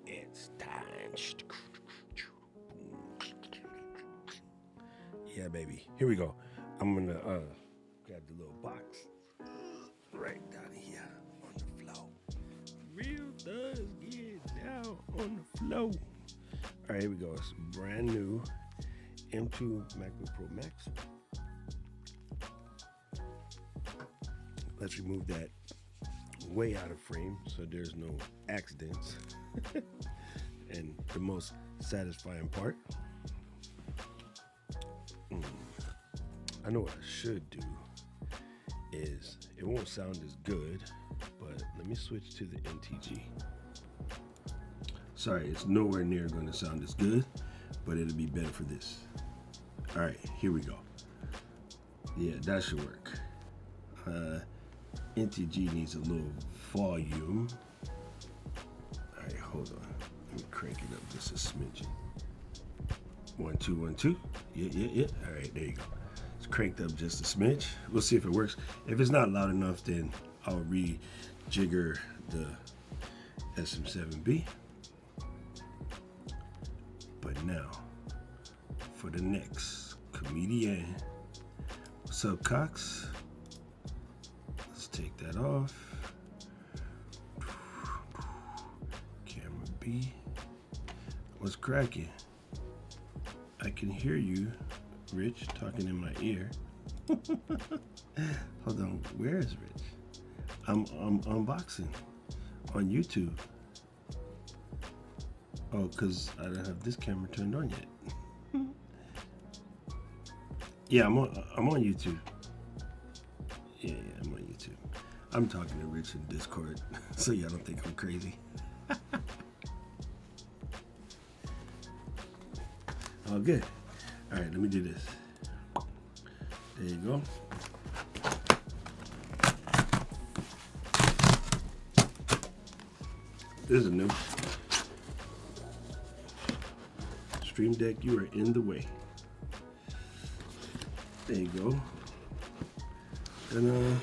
It's time. Yeah, baby. Here we go. I'm gonna grab the little box right down here on the floor. Real thugs get down on the floor. All right, here we go. It's brand new M2 MacBook Pro Max. Let's remove that way out of frame so there's no accidents. And the most satisfying part, I know what I should do is, it won't sound as good, but let me switch to the NTG. Sorry, it's nowhere near going to sound as good, but it'll be better for this. All right, here we go. Yeah, that should work. NTG needs a little volume. All right, hold on. Let me crank it up just a smidgen. 1 2 1 2. Yeah. All right, there you go. It's cranked up just a smidge. We'll see if it works. If it's not loud enough, then I'll rejigger the SM7B. But now, for the next comedian. What's up, Cox? Let's take that off. Camera B. What's cracking? I can hear you, Rich, talking in my ear. Hold on, where is Rich? I'm unboxing on YouTube. Oh, because I don't have this camera turned on yet. Yeah, I'm on YouTube. Yeah, I'm on YouTube. I'm talking to Rich in Discord, so y'all don't think I'm crazy. Oh, good. All right, let me do this. There you go. This is new. Stream Deck, you are in the way. There you go. And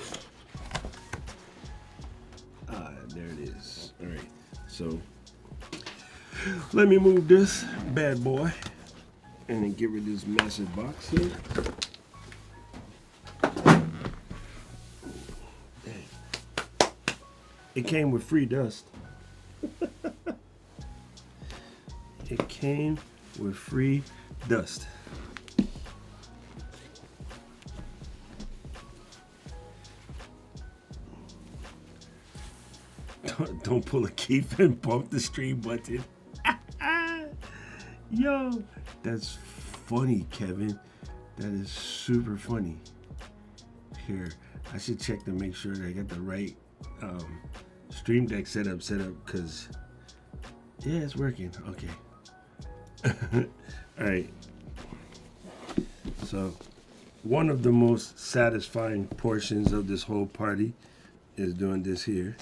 there it is. All right. So let me move this bad boy and then get rid of this massive box here. Dang. It came with free dust. It came with free dust. Don't pull a Keith and bump the stream button. Yo, that's funny, Kevin. That is super funny. Here, I should check to make sure that I got the right Stream Deck setup, because yeah, it's working. Okay. All right. So, one of the most satisfying portions of this whole party is doing this here.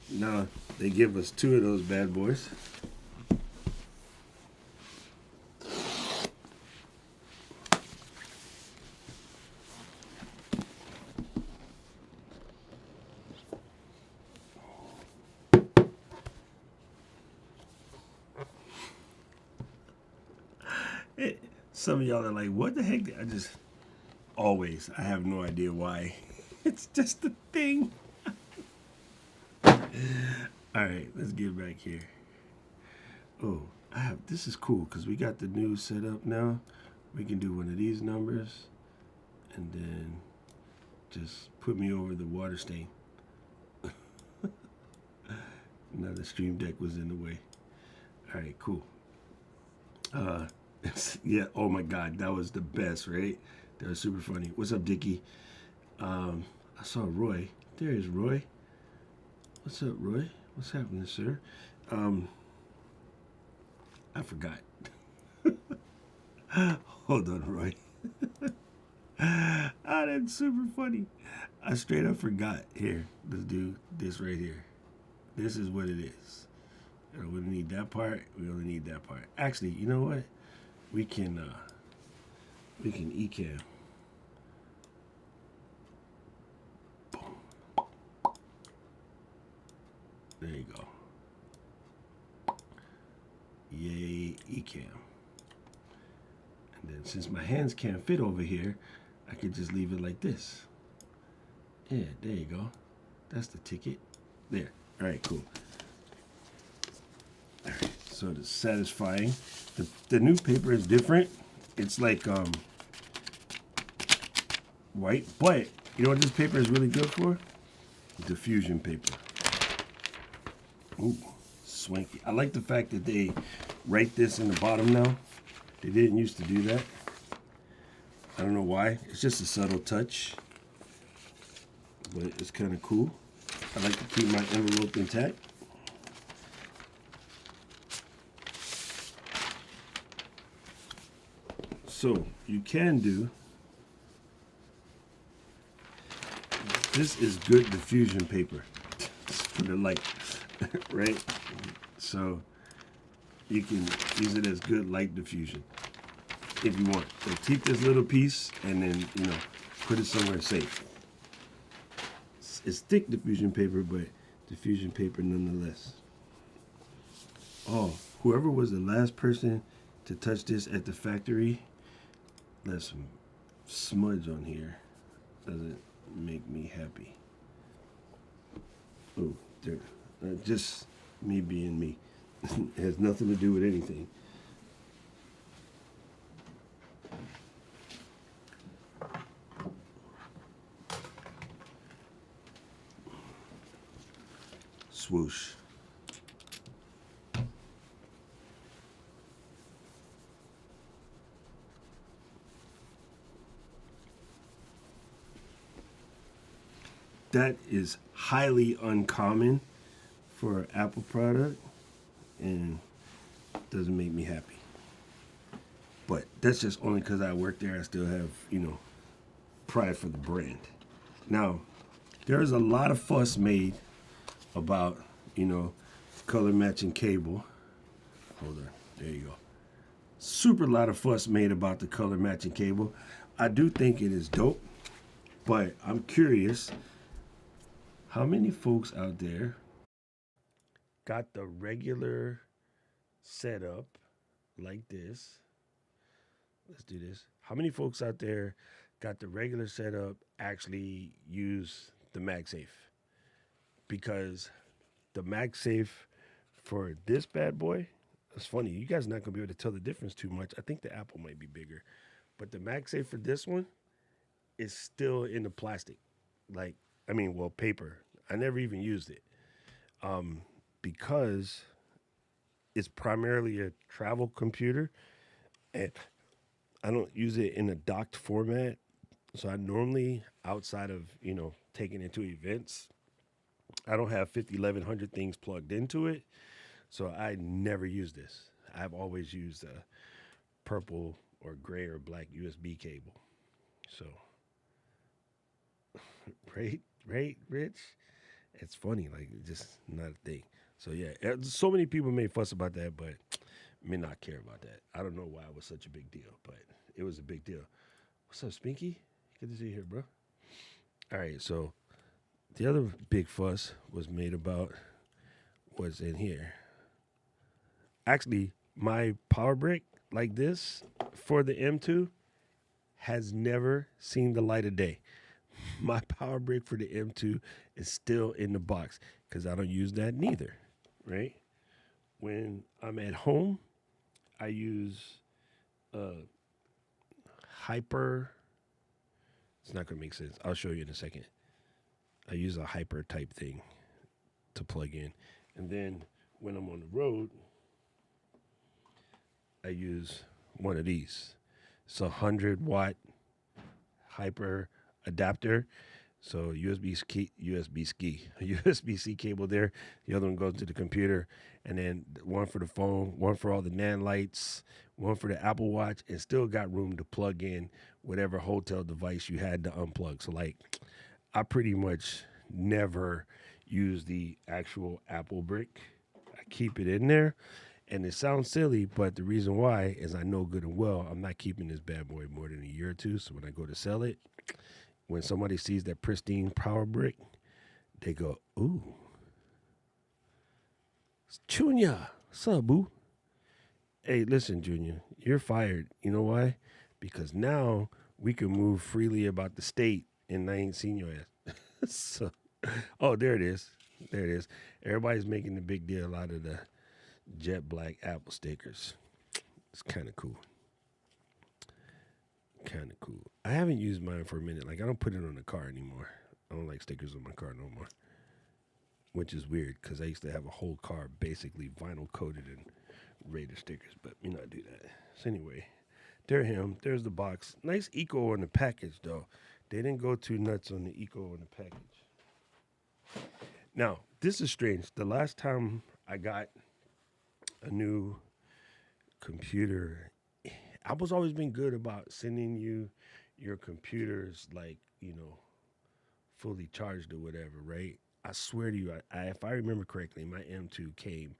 Now, they give us 2 of those bad boys. Some of y'all are like, what the heck? I have no idea why. It's just a thing. All right, let's get back here. Oh, this is cool because we got the new setup now. We can do one of these numbers and then just put me over the water stain. Now the Stream Deck was in the way. All right, cool. Yeah, oh my God, that was the best, right? That was super funny. What's up, Dickie? I saw Roy. There is Roy. What's up, Roy? What's happening, sir? I forgot. Hold on, Roy. That's super funny. I straight up forgot. Here, let's do this right here. This is what it is. We don't need that part. We only need that part. Actually, you know what? We can Ecam. There you go. Yay, Ecam. And then since my hands can't fit over here, I could just leave it like this. Yeah, there you go. That's the ticket. There. All right, cool. All right, so it's satisfying. The new paper is different. It's like white, but you know what this paper is really good for? Diffusion paper. Ooh, swanky. I like the fact that they write this in the bottom now. They didn't used to do that. I don't know why. It's just a subtle touch, but it's kind of cool. I like to keep my envelope intact. So you can do, this is good diffusion paper for the light, right? So you can use it as good light diffusion if you want. So keep this little piece and then, you know, put it somewhere safe. It's thick diffusion paper, but diffusion paper nonetheless. Oh, whoever was the last person to touch this at the factory, left some smudge on here. Doesn't make me happy. Oh, there. Just me being me. It has nothing to do with anything. Swoosh. That is highly uncommon for an Apple product and doesn't make me happy. But that's just only because I work there. I still have, you know, pride for the brand. Now, there is a lot of fuss made about, you know, color matching cable. Hold on, there you go. Super lot of fuss made about the color matching cable. I do think it is dope, but I'm curious, how many folks out there got the regular setup like this? Let's do this. How many folks out there got the regular setup, actually use the MagSafe? Because the MagSafe for this bad boy, it's funny, you guys are not gonna be able to tell the difference too much. I think the Apple might be bigger, but the MagSafe for this one is still in the plastic. Like, I mean, well, paper. I never even used it because it's primarily a travel computer, and I don't use it in a docked format. So I normally, outside of, you know, taking it to events, I don't have 1100 things plugged into it. So I never use this. I've always used a purple or gray or black USB cable. So, right, Rich? It's funny, like, just not a thing. So yeah, so many people may fuss about that, but may not care about that. I don't know why it was such a big deal, but it was a big deal. What's up, Spinky? Good to see you here, bro. All right, so the other big fuss was made about what's in here. Actually, my power brick like this for the M2 has never seen the light of day. My power brick for the M2 is still in the box because I don't use that neither, right? When I'm at home, I use hyper. It's not going to make sense. I'll show you in a second. I use a hyper type thing to plug in. And then when I'm on the road, I use one of these. It's a 100-watt hyper adapter. So USB-C cable there. The other one goes to the computer, and then one for the phone, one for all the NAND lights, one for the Apple Watch, and still got room to plug in whatever hotel device you had to unplug. So like, I pretty much never use the actual Apple brick. I keep it in there, and it sounds silly, but the reason why is I know good and well I'm not keeping this bad boy more than a year or two. So when I go to sell it, when somebody sees that pristine power brick, they go, ooh, Junior, what's up, boo? Hey, listen, Junior, you're fired. You know why? Because now we can move freely about the state, and I ain't seen your ass. So, oh, there it is. There it is. Everybody's making a big deal out of the jet black Apple stickers. It's kind of cool. Kind of cool. I haven't used mine for a minute. Like, I don't put it on the car anymore. I don't like stickers on my car no more. Which is weird because I used to have a whole car basically vinyl coated in Raider stickers, but you know I do that. So anyway, there him. There's the box. Nice eco on the package though. They didn't go too nuts on the eco on the package. Now this is strange. The last time I got a new computer, I was always been good about sending you your computers like fully charged or whatever, right? I swear to you, if I remember correctly, my M2 came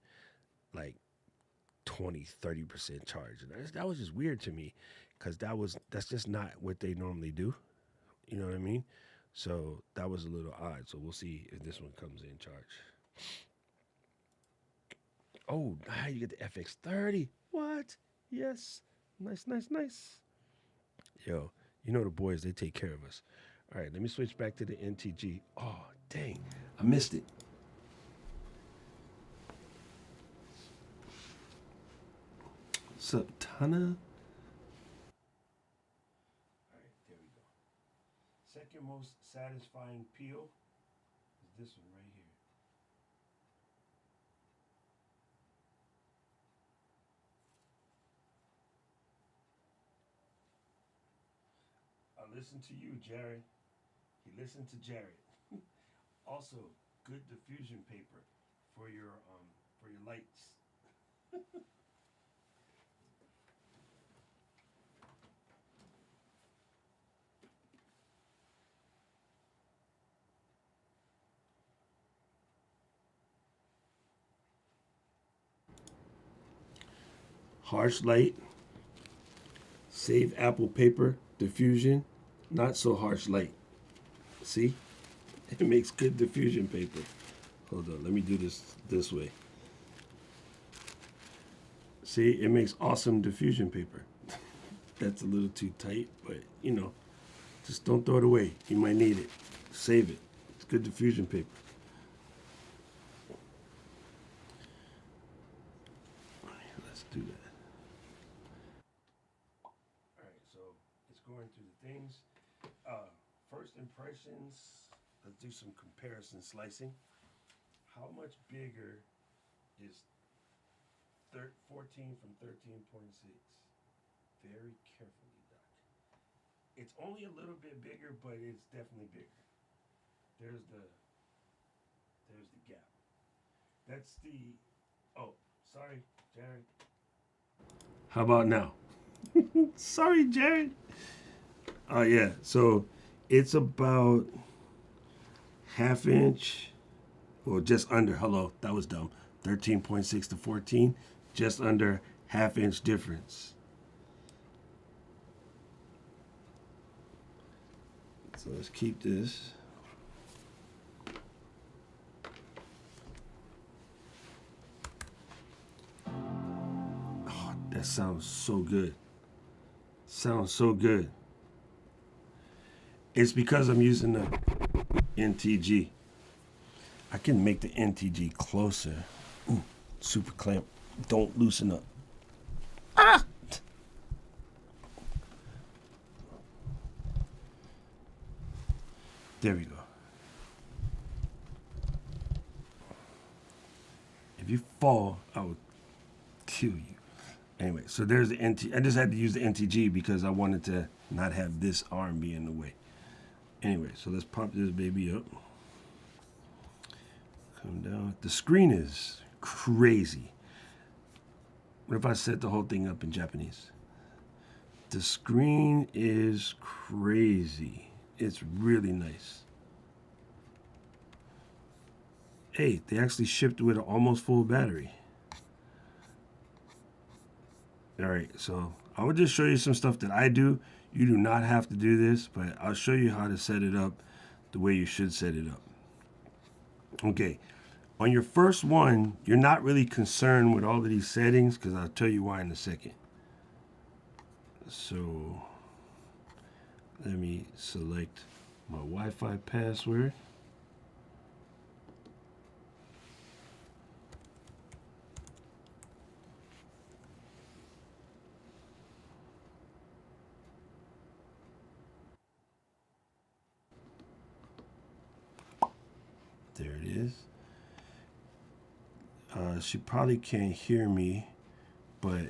like 20, 30% charged. And that was just weird to me because that's just not what they normally do. You know what I mean? So that was a little odd. So we'll see if this one comes in charge. Oh, now you get the FX30. What? Yes. Nice, nice, nice. Yo, you know the boys, they take care of us. All right, let me switch back to the NTG. Oh, dang. I missed it. What's up, Tana? All right, there we go. Second most satisfying peel is this one right here. I listened to you, Jared. He listened to Jared. Also, good diffusion paper for your lights. Harsh light, save Apple paper, diffusion, not so harsh light. See? It makes good diffusion paper. Hold on, let me do this way. See, it makes awesome diffusion paper. That's a little too tight, but just don't throw it away. You might need it. Save it. It's good diffusion paper. All right, let's do that. All right, so it's going through the things. First impressions. Let's do some comparison slicing. How much bigger is 14 from 13.6? Very carefully, Doc. It's only a little bit bigger, but it's definitely bigger. There's the gap. That's the oh, sorry, Jared. How about now? Sorry, Jared. Oh yeah, so it's about half inch or just under. Hello, that was dumb. 13.6 to 14, just under half inch difference. So let's keep this. Oh, that sounds so good. Sounds so good. It's because I'm using the NTG. I can make the NTG closer. Ooh, super clamp. Don't loosen up. Ah! There we go. If you fall, I will kill you. Anyway, so there's the NT. I just had to use the NTG because I wanted to not have this arm be in the way. Anyway, so let's pump this baby up. Come down. The screen is crazy. What if I set the whole thing up in Japanese? The screen is crazy. It's really nice. Hey, they actually shipped with an almost full battery. All right, so I will just show you some stuff that I do. You do not have to do this, but I'll show you how to set it up the way you should set it up. Okay, On your first one, you're not really concerned with all of these settings because I'll tell you why in a second. So let me select my Wi-Fi password. There it is. She probably can't hear me, but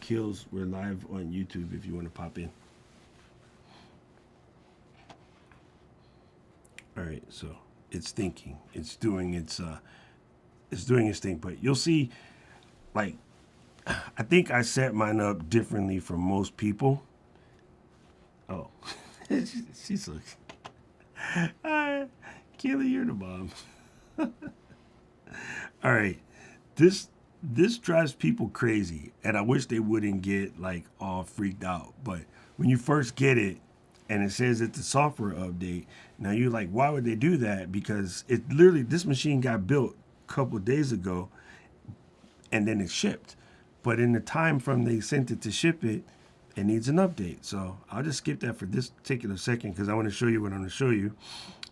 Kills, we're live on YouTube if you want to pop in. All right, so it's thinking, it's doing its thing, but you'll see, like, I think I set mine up differently from most people. Oh, she's like, Kayla, you're the bomb. All right, this drives people crazy, and I wish they wouldn't get like all freaked out. But when you first get it, and it says it's a software update, now you're like, why would they do that? Because it literally, this machine got built a couple of days ago, and then it shipped. But in the time from they sent it to ship it, it needs an update. So I'll just skip that for this particular second because I want to show you what I'm going to show you.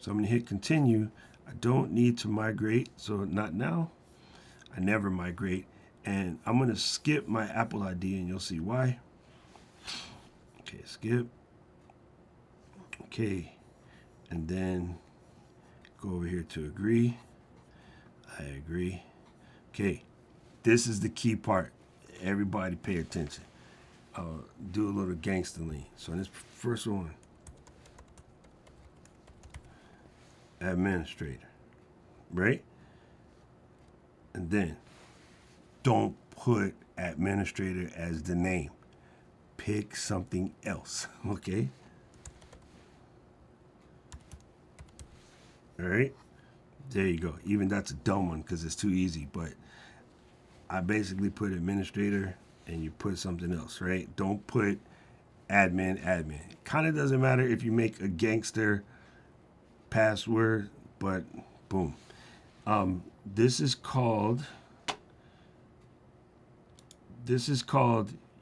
So I'm going to hit continue. I don't need to migrate, so not now. I never migrate. And I'm going to skip my Apple ID, and you'll see why. Okay, skip. Okay, and then go over here to agree. I agree. Okay, this is the key part. Everybody pay attention. Do a little gangster lean. So in this first one, administrator, right? And then don't put administrator as the name. Pick something else, okay? All right, there you go. Even that's a dumb one because it's too easy, but I basically put administrator and you put something else, right? Don't put admin. Kind of doesn't matter if you make a gangster password, but boom. This is called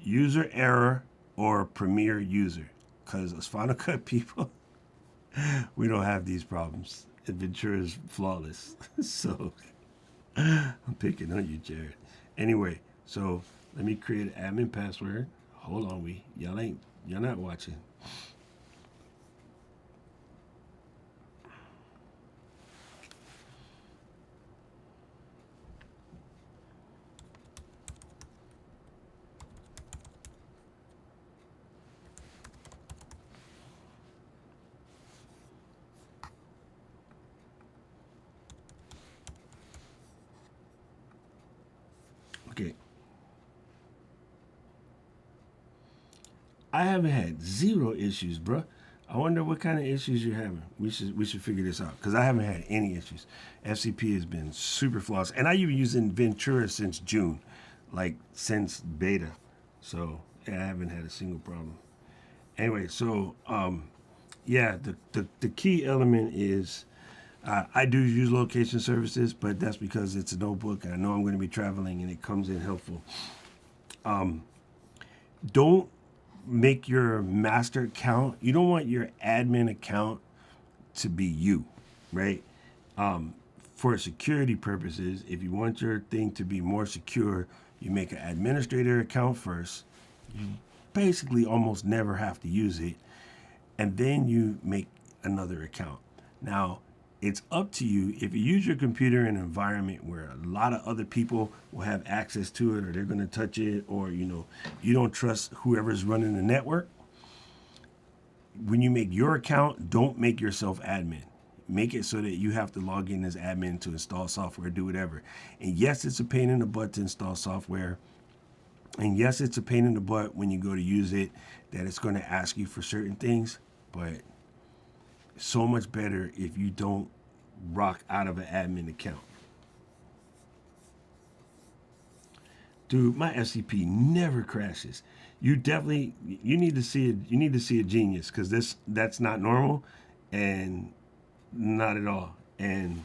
user error or Premiere user, because as Final Cut people, we don't have these problems. Ventura is flawless. So I'm picking on you, Jared. Anyway, so let me create an admin password. Hold on, y'all not watching. Okay. I haven't had zero issues, bruh. I wonder what kind of issues you're having. We should figure this out because I haven't had any issues. FCP has been super flawless, and I even using Ventura since June, like since beta. So yeah, I haven't had a single problem. Anyway, so yeah, the key element is I do use location services, but that's because it's a notebook and I know I'm going to be traveling and it comes in helpful. Don't make your master account. You don't want your admin account to be you, right? For security purposes, if you want your thing to be more secure, you make an administrator account first. You basically almost never have to use it. And then you make another account. Now, it's up to you. If you use your computer in an environment where a lot of other people will have access to it or they're going to touch it, or you don't trust whoever's running the network, when you make your account, don't make yourself admin. Make it so that you have to log in as admin to install software, do whatever. And yes, it's a pain in the butt to install software. And yes, it's a pain in the butt when you go to use it, that it's going to ask you for certain things, but so much better if you don't rock out of an admin account. Dude, my FCP never crashes. You need to see a genius, because that's not normal, and not at all. And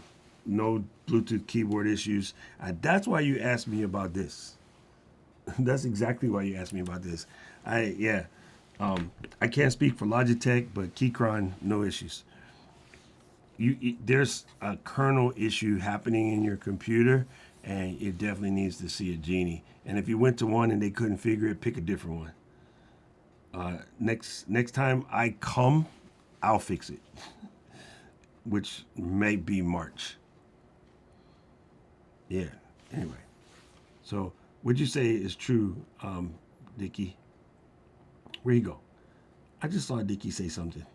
no Bluetooth keyboard issues. That's why you asked me about this. That's exactly why you asked me about this. I can't speak for Logitech, but Keychron, no issues. There's a kernel issue happening in your computer, and it definitely needs to see a genie. And if you went to one and they couldn't figure it, pick a different one. Next time I come, I'll fix it, which may be March. Yeah. Anyway, so what'd you say is true, Dickie? Where you go? I just saw Dickie say something.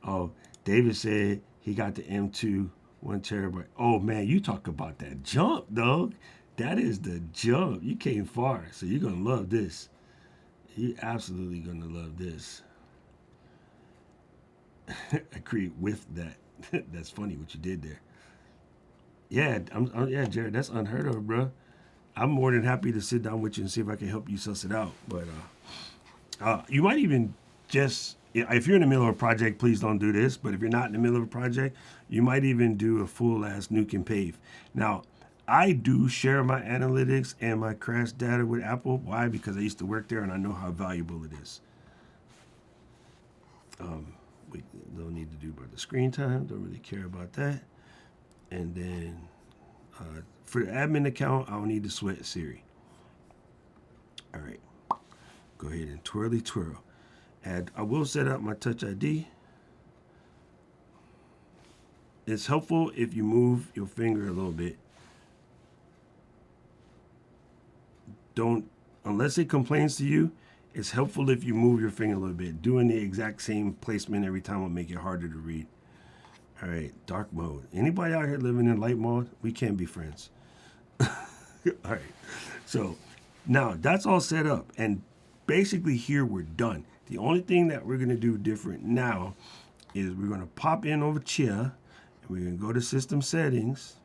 Oh, David said he got the M2 1 terabyte. Oh man, you talk about that jump, dog. That is the jump. You came far, so you're gonna love this. You're absolutely gonna love this. Agree with that. That's funny what you did there. Yeah, yeah, Jared. That's unheard of, bro. I'm more than happy to sit down with you and see if I can help you suss it out. But you might even just, if you're in the middle of a project, please don't do this. But if you're not in the middle of a project, you might even do a full ass nuke and pave. Now, I do share my analytics and my crash data with Apple. Why? Because I used to work there and I know how valuable it is. We don't need to do about the screen time. Don't really care about that. And then for the admin account, I don't need to sweat Siri. All right. Go ahead and twirly twirl. And I will set up my Touch ID. It's helpful if you move your finger a little bit. Don't, unless it complains to you, it's helpful if you move your finger a little bit. Doing the exact same placement every time will make it harder to read. All right, dark mode. Anybody out here living in light mode? We can't be friends. All right, so now that's all set up. And basically here we're done. The only thing that we're gonna do different now is we're gonna pop in over here and we're gonna go to system settings.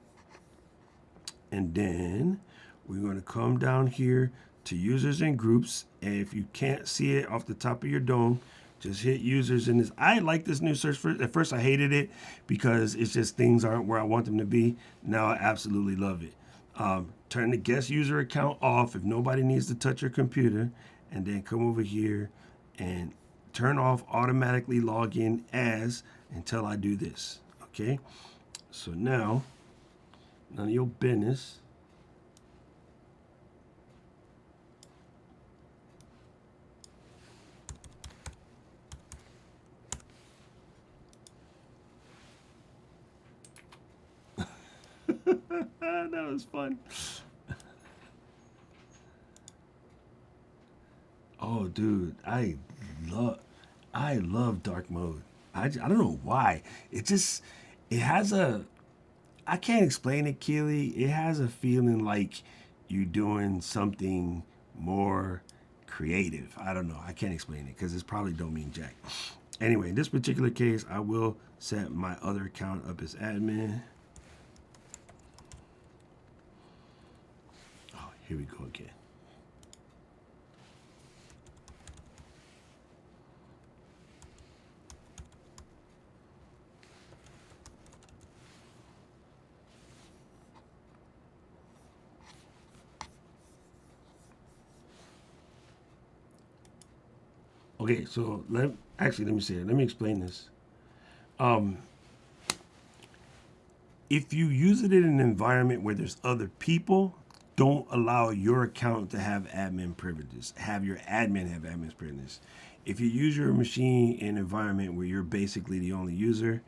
And then we're gonna come down here to users and groups. And if you can't see it off the top of your dome, just hit users in this. I like this new search. At first I hated it because it's just things aren't where I want them to be. Now I absolutely love it. Turn the guest user account off if nobody needs to touch your computer, and then come over here and turn off automatically log in as until I do this. Okay, so now none of your business. That was fun. Oh, dude, I love dark mode. I don't know why. It has a, I can't explain it, Keely. It has a feeling like you doing something more creative. I don't know. I can't explain it because it's probably don't mean jack. Anyway, in this particular case, I will set my other account up as admin. Oh, here we go again. Okay, so let me say it. Let me explain this. If you use it in an environment where there's other people, don't allow your account to have admin privileges. Have your admin have admin privileges. If you use your machine in an environment where you're basically the only user,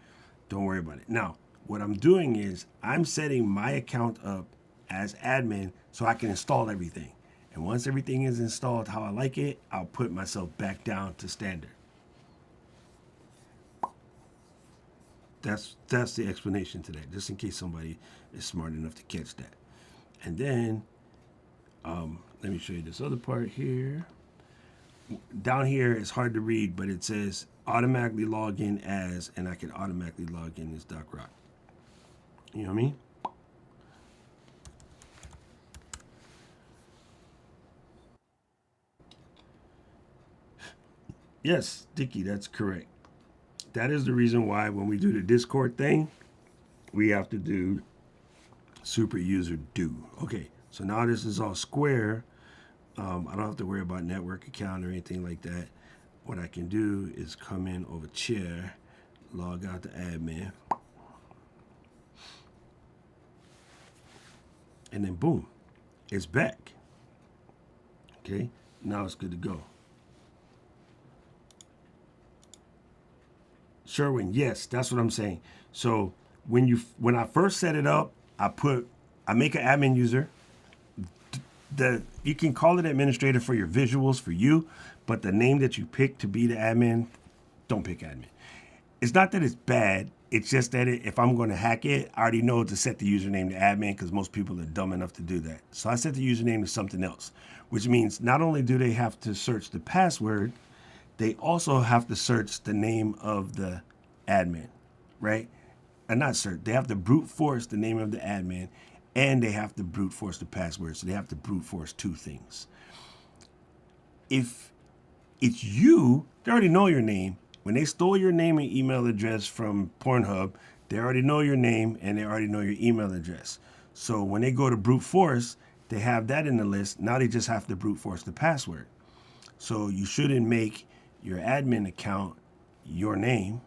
don't worry about it. Now, what I'm doing is I'm setting my account up as admin so I can install everything. And once everything is installed how I like it, I'll put myself back down to standard. That's the explanation to that, just in case somebody is smart enough to catch that. And then, let me show you this other part here. Down here, it's hard to read, but it says automatically log in as, and I can automatically log in as Doc Rock. You know what I mean? Yes, Dickie, that's correct. That is the reason why when we do the Discord thing, we have to do super user do. Okay, so now this is all square. I don't have to worry about network account or anything like that. What I can do is come in over chair, log out to admin, and then boom, it's back. Okay, now it's good to go. Sherwin, yes, that's what I'm saying. So when I first set it up, I make an admin user. You can call it administrator for your visuals for you, but the name that you pick to be the admin, don't pick admin. It's not that it's bad. It's just that if I'm going to hack it, I already know to set the username to admin because most people are dumb enough to do that. So I set the username to something else, which means not only do they have to search the password, they also have to search the name of the admin, right? And not search. They have to brute force the name of the admin, and they have to brute force the password. So they have to brute force two things. If it's you, they already know your name. When they stole your name and email address from Pornhub, they already know your name and they already know your email address. So when they go to brute force, they have that in the list. Now they just have to brute force the password. So you shouldn't make your admin account your name,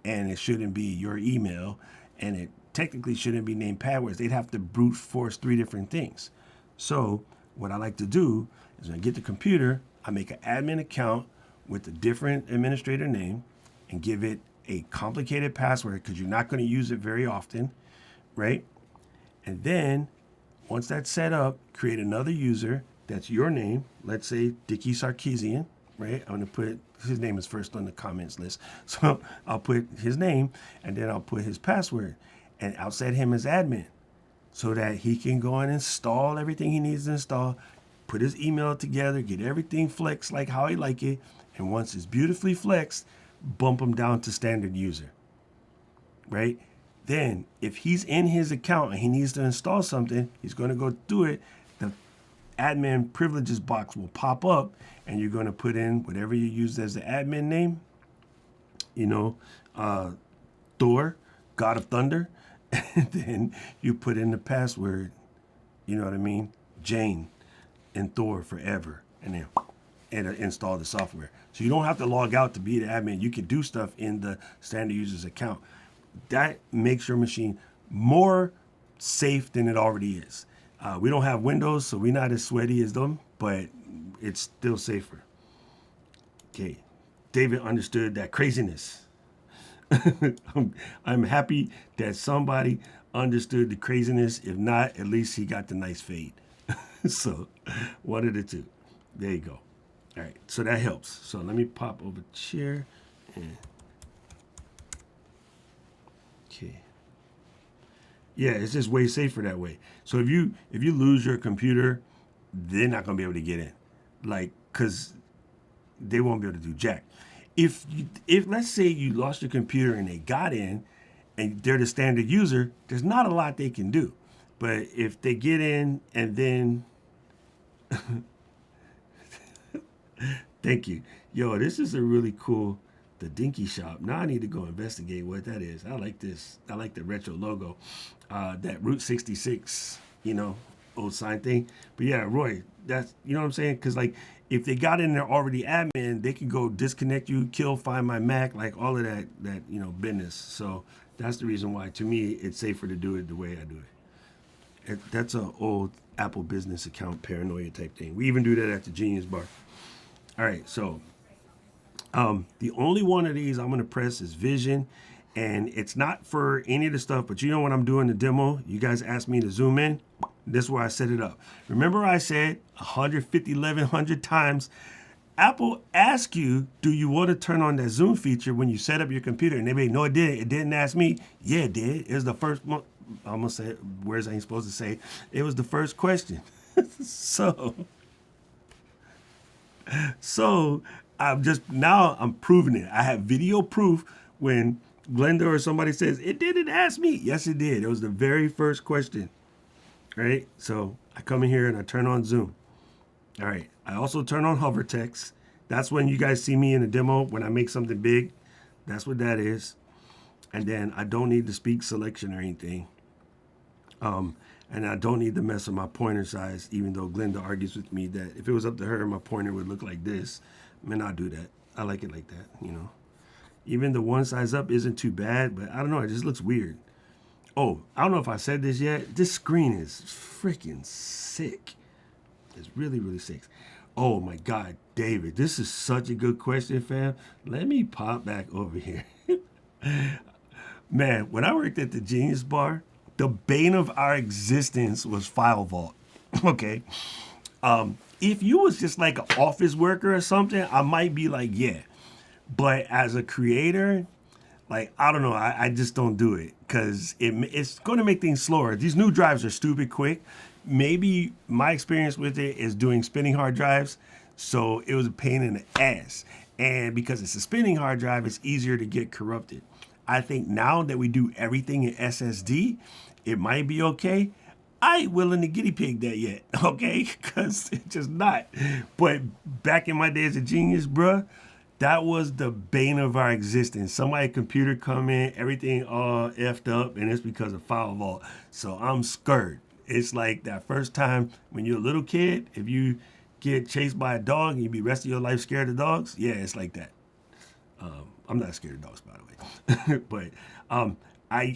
and it shouldn't be your email, and it technically shouldn't be named passwords. They'd have to brute force three different things. So what I like to do is when I get the computer, I make an admin account with a different administrator name and give it a complicated password because you're not going to use it very often, right? And then once that's set up, create another user that's your name. Let's say Dickie Sarkeesian, right? I'm going to put his name is first on the comments list. So I'll put his name and then I'll put his password and I'll set him as admin so that he can go and install everything he needs to install, put his email together, get everything flexed like how he like it. And once it's beautifully flexed, bump him down to standard user, right? Then if he's in his account and he needs to install something, he's going to go do it. The admin privileges box will pop up and you're going to put in whatever you used as the admin name, Thor, God of Thunder. And then you put in the password, you know what I mean? Jane and Thor forever. And then install the software. So you don't have to log out to be the admin. You can do stuff in the standard user's account. That makes your machine more safe than it already is. We don't have Windows, so we're not as sweaty as them, but it's still safer. Okay, David understood that craziness. I'm happy that somebody understood the craziness. If not, at least he got the nice fade. So one of the two. There you go. All right, so that helps. So let me pop over chair and okay. Yeah, it's just way safer that way. So if you lose your computer, they're not gonna be able to get in, like, cause they won't be able to do jack. If let's say you lost your computer and they got in, and they're the standard user, there's not a lot they can do. But if they get in and then thank you. Yo, this is a really cool, the Dinky Shop. Now I need to go investigate what that is. I like this. I like the retro logo. That Route 66, old sign thing. But yeah, Roy, that's, you know what I'm saying? Because like, if they got in there already admin, they can go disconnect you, kill, find my Mac, like all of that business. So that's the reason why, to me, it's safer to do it the way I do it. That's an old Apple business account paranoia type thing. We even do that at the Genius Bar. All right, so the only one of these I'm going to press is Vision, and it's not for any of the stuff, but you know when I'm doing the demo, you guys asked me to zoom in. This is where I set it up. Remember I said 100 times, Apple asks you, do you want to turn on that zoom feature when you set up your computer? And they may, no, it did. It didn't ask me. Yeah, it did. It was the first one. I'm going to say it, words I ain't supposed to say. It was the first question. So I'm proving it. I have video proof when Glenda or somebody says, it didn't ask me. Yes, it did. It was the very first question. Right? So I come in here and I turn on Zoom. All right. I also turn on hover text. That's when you guys see me in a demo when I make something big. That's what that is. And then I don't need the speak selection or anything. And I don't need to mess with my pointer size, even though Glenda argues with me that if it was up to her, my pointer would look like this. Man, I'll do that. I like it like that. Even the one size up isn't too bad, but I don't know, it just looks weird. Oh, I don't know if I said this yet. This screen is freaking sick. It's really, really sick. Oh my God, David, this is such a good question, fam. Let me pop back over here. Man, when I worked at the Genius Bar, the bane of our existence was File Vault. Okay. If you was just like an office worker or something, I might be like, yeah. But as a creator, like, I don't know, I just don't do it because it's going to make things slower. These new drives are stupid quick. Maybe my experience with it is doing spinning hard drives, so it was a pain in the ass. And because it's a spinning hard drive, it's easier to get corrupted. I think now that we do everything in SSD, it might be okay. I ain't willing to guinea pig that yet, okay? Because it's just not. But back in my days of Genius, bruh, that was the bane of our existence. Somebody's computer come in, everything all effed up, and it's because of File Vault. So I'm scared. It's like that first time when you're a little kid, if you get chased by a dog and you be rest of your life scared of dogs, yeah, it's like that. I'm not scared of dogs, by the way. But I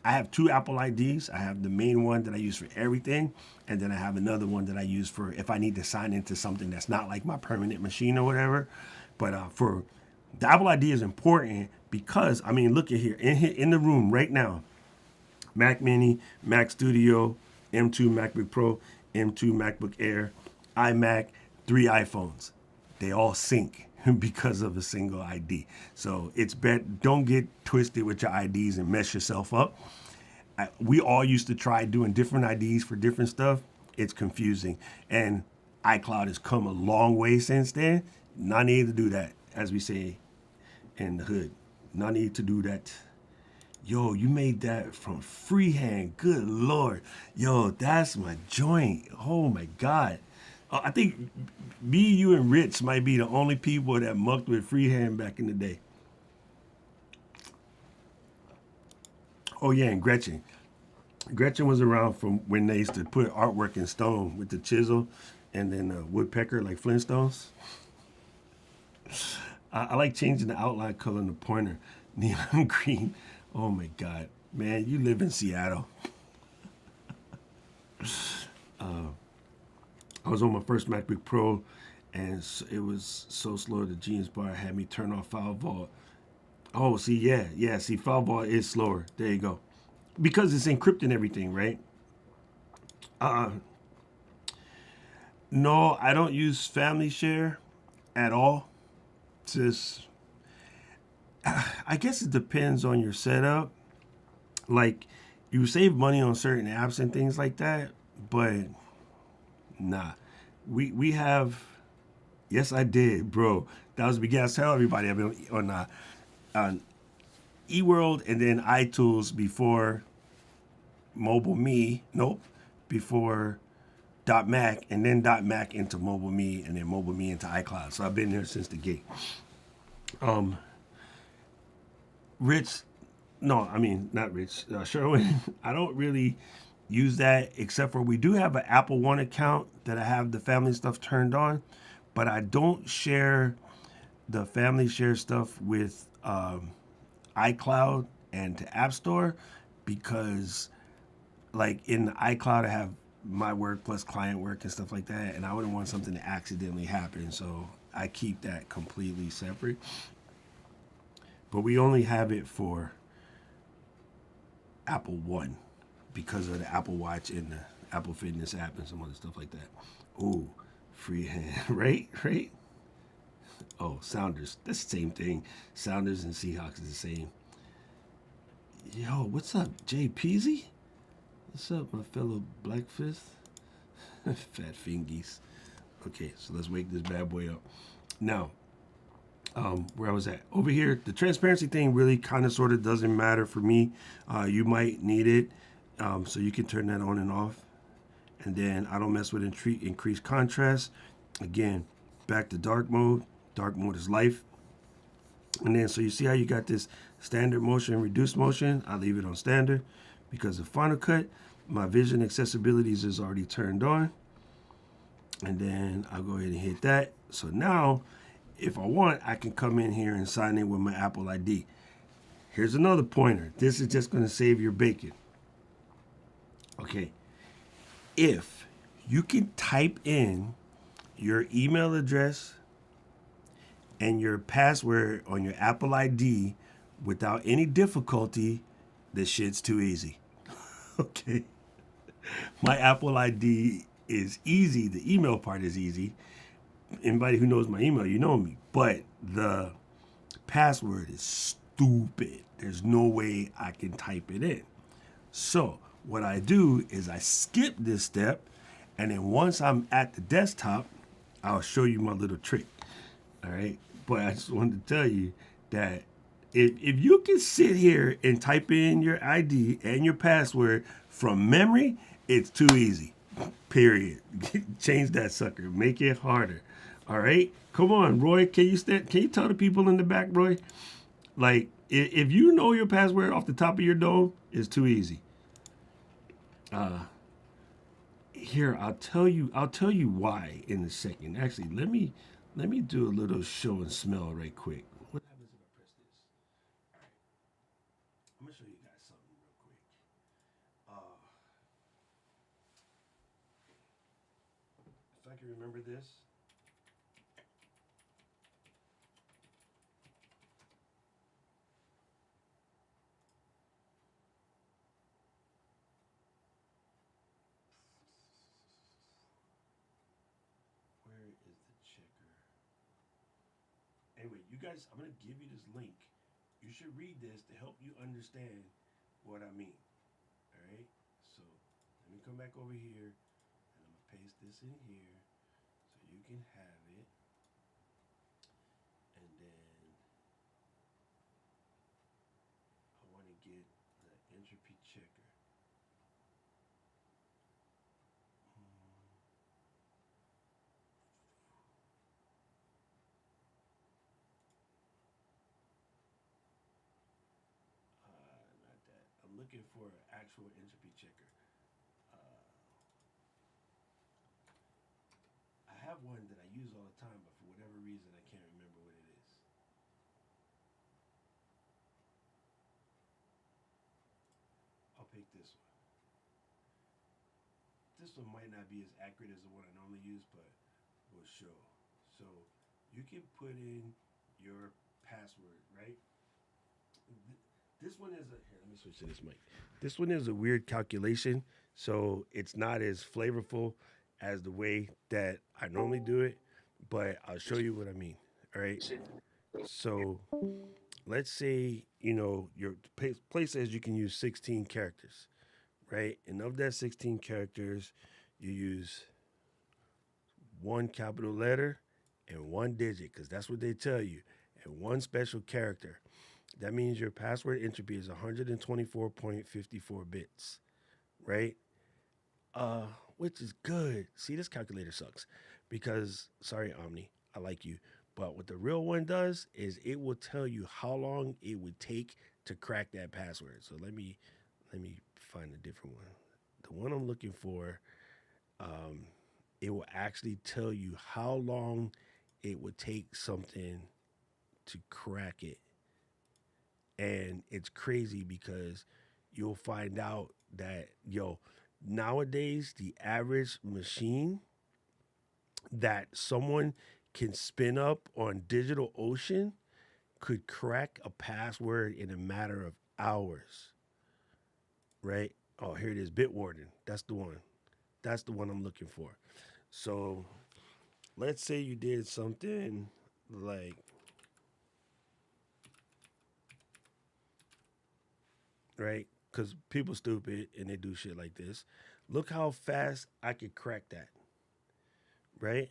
have two Apple IDs. I have the main one that I use for everything, and then I have another one that I use for if I need to sign into something that's not like my permanent machine or whatever. But for the Apple ID is important because, I mean, look at here. In the room right now, Mac Mini, Mac Studio, M2 MacBook Pro, M2 MacBook Air, iMac, 3 iPhones. They all sync because of a single ID. So it's don't get twisted with your IDs and mess yourself up. We all used to try doing different IDs for different stuff. It's confusing. And iCloud has come a long way since then. Not need to do that, as we say in the hood. Not need to do that. Yo, you made that from freehand. Good Lord. Yo, that's my joint. Oh my God. I think me, you, and Rich might be the only people that mucked with freehand back in the day. Oh yeah, and Gretchen. Gretchen was around from when they used to put artwork in stone with the chisel and then the woodpecker like Flintstones. I like changing the outline color in the pointer. Neon green. Oh my God. Man, you live in Seattle. I was on my first MacBook Pro, and it was so slow. The Genius Bar had me turn off File Vault. Oh, see, yeah. See, File Vault is slower. There you go, because it's encrypting everything, right? No, I don't use Family Share at all. Just, I guess it depends on your setup. Like, you save money on certain apps and things like that, but nah. We have, yes, I did, bro. That was the beginning. I tell everybody I've been on eWorld and then iTools before Mobile Me. Nope, before .Mac and then .Mac into Mobile Me and then Mobile Me into iCloud. So I've been there since the gate. Rich, no, I mean not Rich. Sherwin, I don't really use that except for we do have an Apple One account that I have the family stuff turned on, but I don't share the family share stuff with iCloud and the App Store because like in the iCloud I have my work plus client work and stuff like that, and I wouldn't want something to accidentally happen, so I keep that completely separate. But we only have it for Apple One because of the Apple Watch and the Apple Fitness app and some other stuff like that. Ooh, freehand, right? Oh, Sounders, that's the same thing. Sounders and Seahawks is the same. Yo, what's up, Jay Peasy? What's up, my fellow Black Fist? Fat fingies. Okay, so let's wake this bad boy up. Now, where I was at. Over here, the transparency thing really kind of sort of doesn't matter for me. You might need it, so you can turn that on and off. And then I don't mess with increased contrast. Again, back to dark mode. Dark mode is life. And then, so you see how you got this standard motion and reduced motion? I leave it on standard because of Final Cut, my vision accessibilities is already turned on. And then I'll go ahead and hit that. So now, if I want, I can come in here and sign in with my Apple ID. Here's another pointer. This is just going to save your bacon. Okay. If you can type in your email address and your password on your Apple ID without any difficulty, this shit's too easy. Okay. My Apple ID is easy. The email part is easy. Anybody who knows my email, you know me. But the password is stupid. There's no way I can type it in. So what I do is I skip this step, and then once I'm at the desktop, I'll show you my little trick. All right. But I just wanted to tell you that if you can sit here and type in your ID and your password from memory, it's too easy. Period. Change that sucker. Make it harder. All right. Come on, Roy. Can you tell the people in the back, Roy? Like, if you know your password off the top of your dome, it's too easy. Here, I'll tell you why in a second. Actually, let me do a little show and smell right quick. What happens if I press this? All right, I'm gonna show you guys something real quick. If I can remember this. Where is the checker? Anyway, you guys, I'm gonna give you this link. You should read this to help you understand what I mean. All right. So let me come back over here, and I'm gonna paste this in here so you can have it. And then I want to get the entropy checker. Not that. I'm looking for an actual entropy checker. Uh, I have one that I use all the time, but for whatever reason, I can't remember what it is. I'll pick this one. This one might not be as accurate as the one I normally use, but will show. So you can put in your password, right? This one is a here. Let me switch to this mic. This one is a weird calculation, so it's not as flavorful as the way that I normally do it. But I'll show you what I mean. All right. So let's say your place says you can use 16 characters, right? And of that 16 characters, you use one capital letter and one digit, because that's what they tell you, and one special character. That means your password entropy is 124.54 bits, right? Uh, which is good. See, this calculator sucks because, sorry, Omni, I like you. But what the real one does is it will tell you how long it would take to crack that password. So let me find a different one. The one I'm looking for, um, it will actually tell you how long it would take something to crack it. And it's crazy because you'll find out that, nowadays, the average machine that someone can spin up on Digital Ocean could crack a password in a matter of hours, right? Oh, here it is, Bitwarden. That's the one. That's the one I'm looking for. So let's say you did something like, right? Because people stupid and they do shit like this. Look how fast I could crack that, right?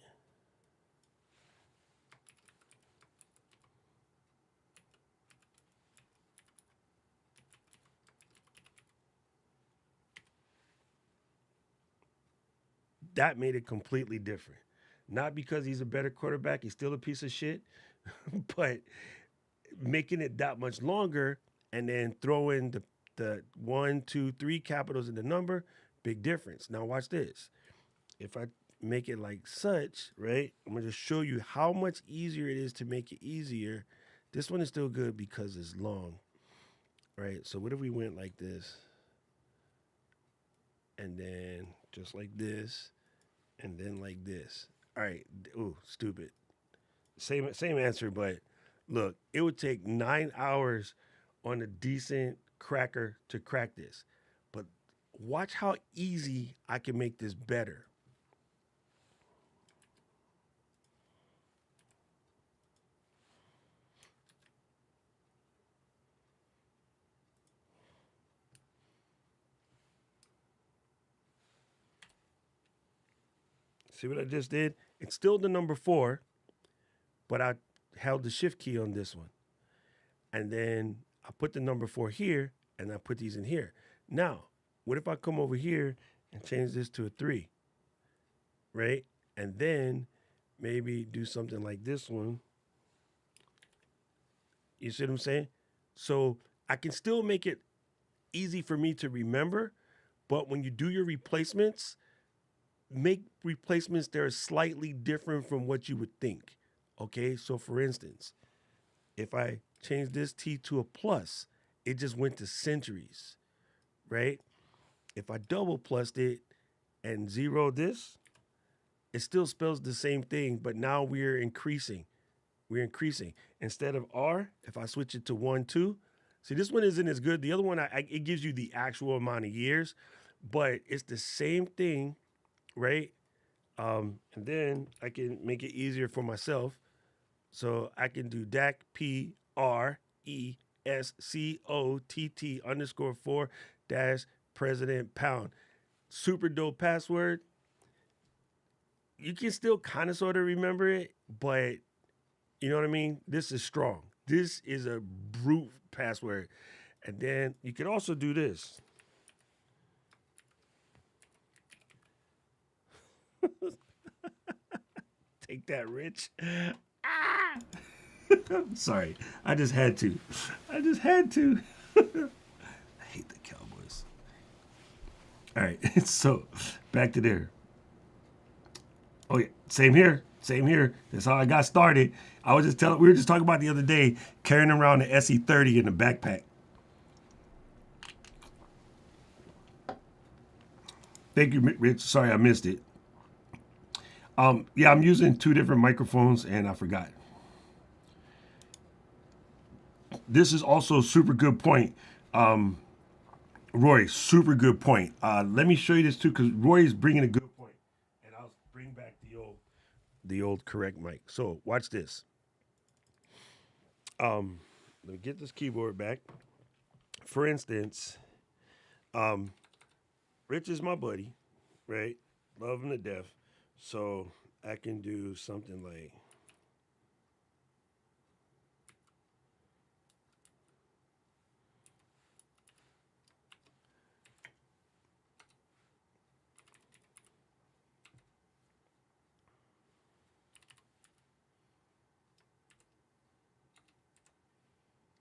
That made it completely different. Not because he's a better quarterback, he's still a piece of shit, but making it that much longer, and then throw in the one, two, three capitals in the number, big difference. Now watch this. If I make it like such, right? I'm gonna just show you how much easier it is to make it easier. This one is still good because it's long, right? So what if we went like this, and then just like this, and then like this? All right. Ooh, stupid. Same answer, but look, it would take 9 hours on a decent cracker to crack this. But watch how easy I can make this better. See what I just did? It's still the number four, but I held the shift key on this one. And then I put the number four here, and I put these in here. Now, what if I come over here and change this to a three, right? And then maybe do something like this one. You see what I'm saying? So I can still make it easy for me to remember, but when you do your replacements, make replacements that are slightly different from what you would think. Okay, so for instance, if I change this T to a plus, it just went to centuries, right? If I double plused it and zero this, it still spells the same thing, but now we're increasing. We're increasing. Instead of R, if I switch it to 1, 2, see, this one isn't as good. The other one, it gives you the actual amount of years, but it's the same thing, right? And then I can make it easier for myself. So I can do DAC PRESCOTT underscore 4 dash president pound. Super dope password. You can still kind of sort of remember it, but you know what I mean? This is strong. This is a brute password. And then you can also do this. Take that, Rich. Ah! I'm sorry. I just had to. I just had to. I hate the Cowboys. All right. So back to there. Oh yeah, same here. Same here. That's how I got started. I was just telling. We were just talking about the other day carrying around the SE30 in the backpack. Thank you, Rich. Sorry I missed it. Yeah, I'm using two different microphones, and I forgot. This is also a super good point. Roy, super good point. Let me show you this too, because Roy is bringing a good point, and I'll bring back the old correct mic. So watch this. Let me get this keyboard back. For instance, Rich is my buddy, right? Love him to death. So I can do something like.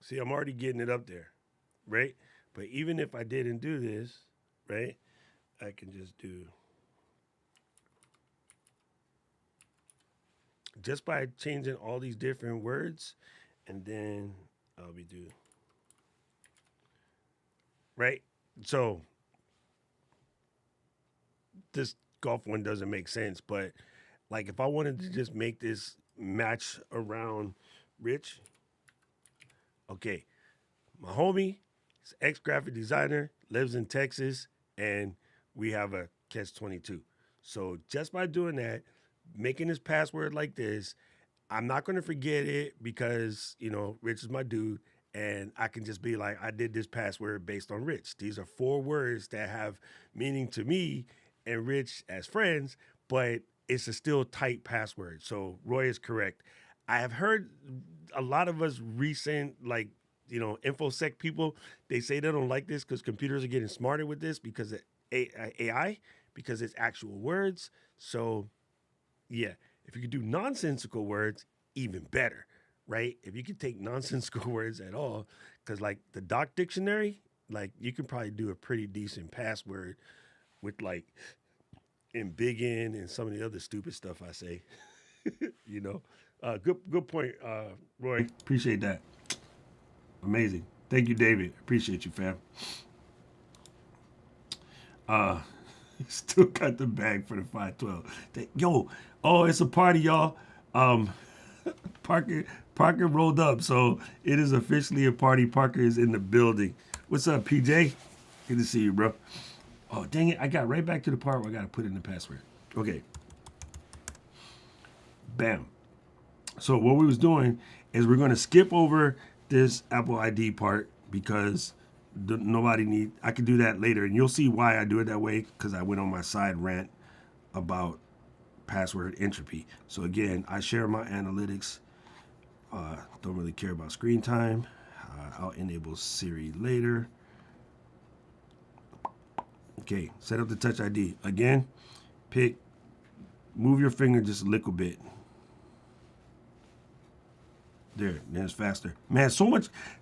See, I'm already getting it up there, right? But even if I didn't do this, right, I can just do. Just by changing all these different words, and then I'll be do. Right? So this golf one doesn't make sense, but like if I wanted to just make this match around Rich, okay, my homie is ex graphic designer, lives in Texas, and we have a catch 22. So just by doing that, making his password like this, I'm not going to forget it because, Rich is my dude. And I can just be like, I did this password based on Rich. These are four words that have meaning to me and Rich as friends, but it's a still tight password. So Roy is correct. I have heard a lot of us recent, like, infosec people, they say they don't like this because computers are getting smarter with this because of AI, because it's actual words. So, yeah, if you could do nonsensical words, even better, right? If you can take nonsensical words at all, because like the Doc Dictionary, like you can probably do a pretty decent password with like in big N and some of the other stupid stuff I say. you know, good point, Roy. Appreciate that. Amazing. Thank you, David. Appreciate you, fam. Uh, still got the bag for the 512. Yo, oh, it's a party, y'all. Um, Parker Parker rolled up, so it is officially a party. Parker is in the building. What's up, PJ? Good to see you, bro. Oh, dang it. I got right back to the part where I got to put in the password. Okay. Bam. So what we was doing is we're going to skip over this Apple ID part because nobody need. I can do that later, and you'll see why I do it that way because I went on my side rant about password entropy. So again, I share my analytics. Don't really care about screen time. I'll enable Siri later. Okay, set up the Touch ID. Again, move your finger just a little bit. There, then it's faster. Man,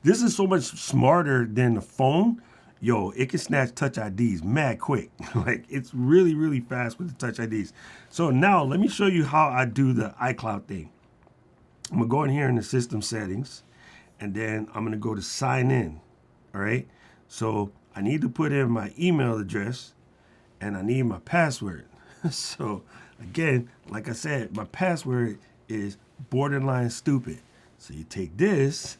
this is so much smarter than the phone. Yo, it can snatch Touch IDs mad quick. Like, it's really, really fast with the Touch IDs. So now, let me show you how I do the iCloud thing. I'm going to go in here in the system settings, and then I'm going to go to sign in, all right? So I need to put in my email address, and I need my password. So again, like I said, my password is borderline stupid. So you take this,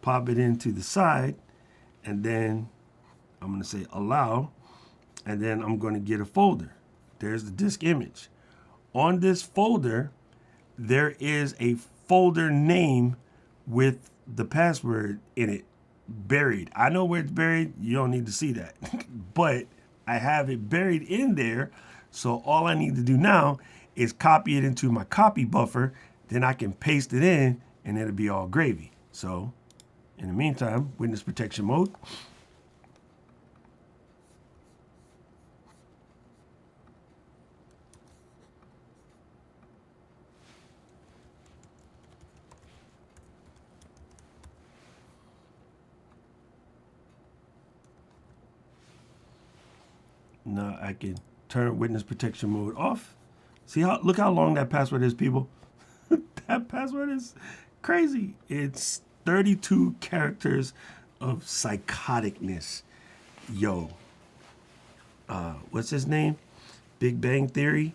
pop it into the side, and then I'm going to say allow, and then I'm going to get a folder. There's the disk image. On this folder, there is a folder name with the password in it buried. I know where it's buried. You don't need to see that. But I have it buried in there. So all I need to do now is copy it into my copy buffer. Then I can paste it in and it'll be all gravy. So in the meantime, witness protection mode. Now I can turn witness protection mode off. Look how long that password is, people. That password is crazy. It's 32 characters of psychoticness. Yo. What's his name? Big Bang Theory.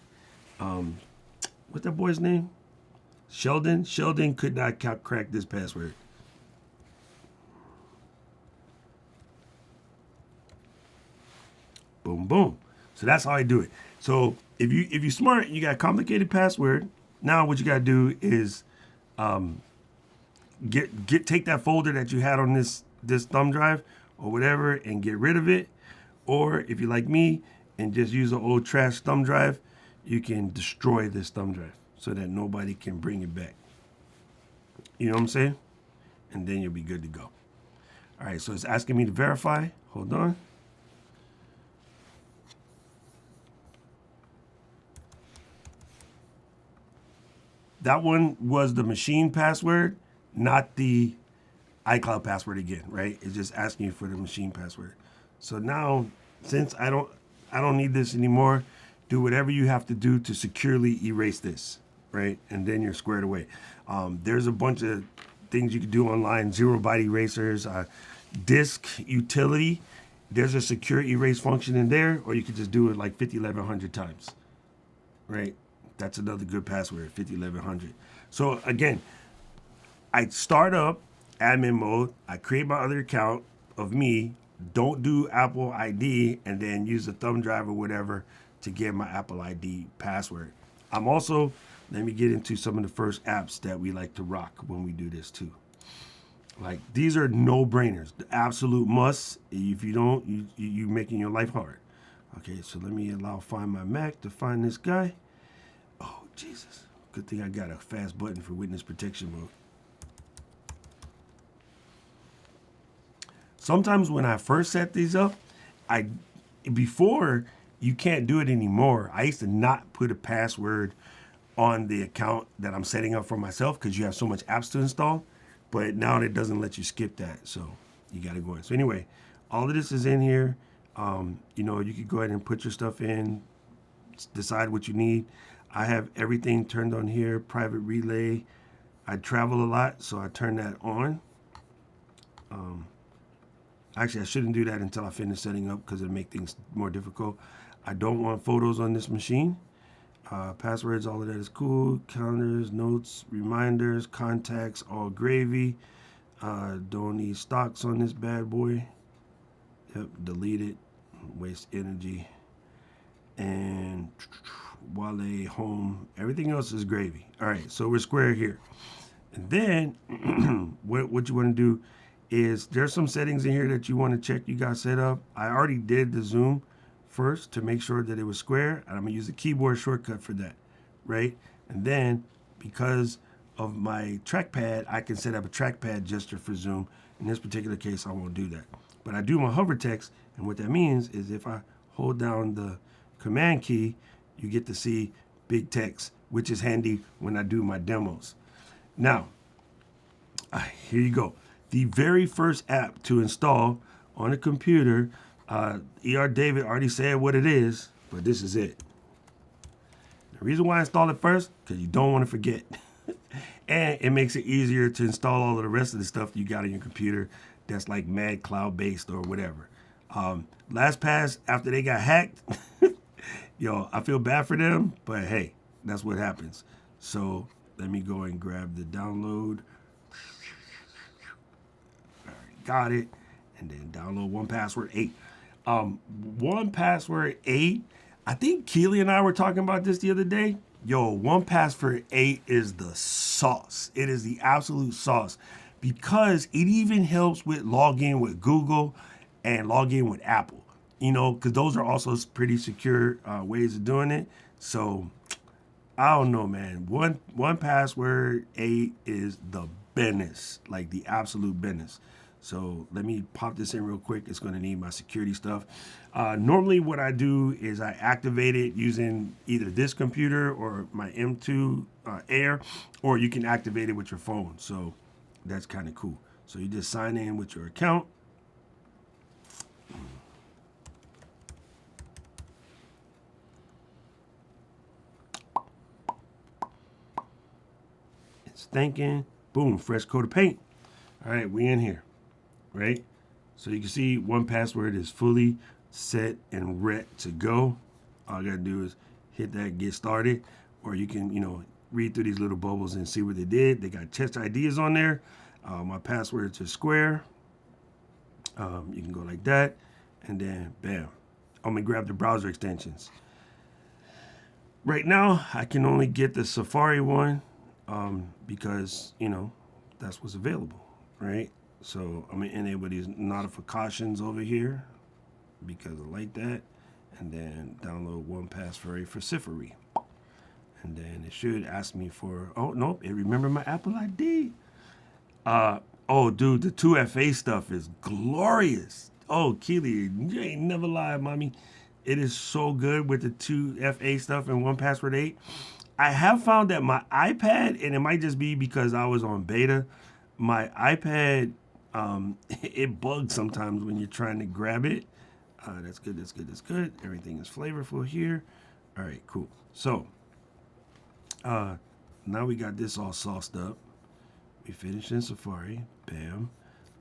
What's that boy's name? Sheldon. Sheldon could not crack this password. Boom, boom. So that's how I do it. So if you're smart, you got a complicated password. Now what you got to do is take that folder that you had on this thumb drive or whatever and get rid of it. Or if you're like me and just use an old trash thumb drive, you can destroy this thumb drive so that nobody can bring it back. You know what I'm saying? And then you'll be good to go. All right, so it's asking me to verify. Hold on. That one was the machine password, not the iCloud password again, right? It's just asking you for the machine password. So now, since I don't need this anymore, do whatever you have to do to securely erase this, right? And then you're squared away. There's a bunch of things you can do online, 0-byte erasers, disk utility. There's a secure erase function in there, or you could just do it like 50,1100 times, right? That's another good password, 501100. So again, I start up admin mode. I create my other account of me. Don't do Apple ID and then use a thumb drive or whatever to get my Apple ID password. I'm also, let me get into some of the first apps that we like to rock when we do this too. Like these are no-brainers, the absolute must. If you don't, you're making your life hard. Okay, so let me find my Mac to find this guy. Oh, Jesus. Good thing I got a fast button for witness protection mode. Sometimes when I first set these up, before you can't do it anymore. I used to not put a password on the account that I'm setting up for myself because you have so much apps to install. But now it doesn't let you skip that, so you got to go in. So anyway, all of this is in here. You know, you could go ahead and put your stuff in, decide what you need. I have everything turned on here, private relay. I travel a lot, so I turn that on. Actually, I shouldn't do that until I finish setting up because it'll make things more difficult. I don't want photos on this machine. Passwords, all of that is cool. Calendars, notes, reminders, contacts, all gravy. Don't need stocks on this bad boy. Yep, delete it. Waste energy. And Wale, home. Everything else is gravy. All right, so we're square here. And then what you want to do is there's some settings in here that you want to check you got set up. I already did the zoom first to make sure that it was square, and I'm gonna use the keyboard shortcut for that, right? And then because of my trackpad, I can set up a trackpad gesture for zoom. In this particular case, I won't do that. But I do my hover text, and what that means is if I hold down the command key, you get to see big text, which is handy when I do my demos. Now, here you go. The very first app to install on a computer, ER David already said what it is, but this is it. The reason why I install it first, because you don't want to forget. And it makes it easier to install all of the rest of the stuff you got on your computer that's like mad cloud-based or whatever. LastPass, after they got hacked, yo, I feel bad for them, but hey, that's what happens. So let me go and grab the download. Got it. And then download 1Password 8. 1Password 8, I think Keely and I were talking about this the other day. Yo, 1Password 8 is the sauce. It is the absolute sauce because it even helps with login with Google and login with Apple, you know, because those are also pretty secure ways of doing it. So I don't know, man. 1Password 8 is the business, like the absolute business. So let me pop this in real quick. It's going to need my security stuff. Normally what I do is I activate it using either this computer or my M2 Air, or you can activate it with your phone. So that's kind of cool. So you just sign in with your account. It's thinking. Boom, fresh coat of paint. All right, we in here. Right? So you can see 1Password is fully set and ready to go. All I gotta do is hit that get started, or you can, you know, read through these little bubbles and see what they did. They got test ideas on there. My passwords are square. You can go like that, and then bam. I'm gonna grab the browser extensions. Right now, I can only get the Safari one because, you know, that's what's available, right? So I'm gonna enable these notifications over here because I like that. And then download 1Password for Safari. And then it should ask me for, oh, nope, it remembered my Apple ID. Oh, dude, the 2FA stuff is glorious. Oh, Keely, you ain't never lied, mommy. It is so good with the 2FA stuff and 1Password 8. I have found that my iPad, and it might just be because I was on beta, my iPad, it bugs sometimes when you're trying to grab it. That's good, that's good, that's good. Everything is flavorful here. All right, cool. So, now we got this all sauced up. We finished in Safari, bam.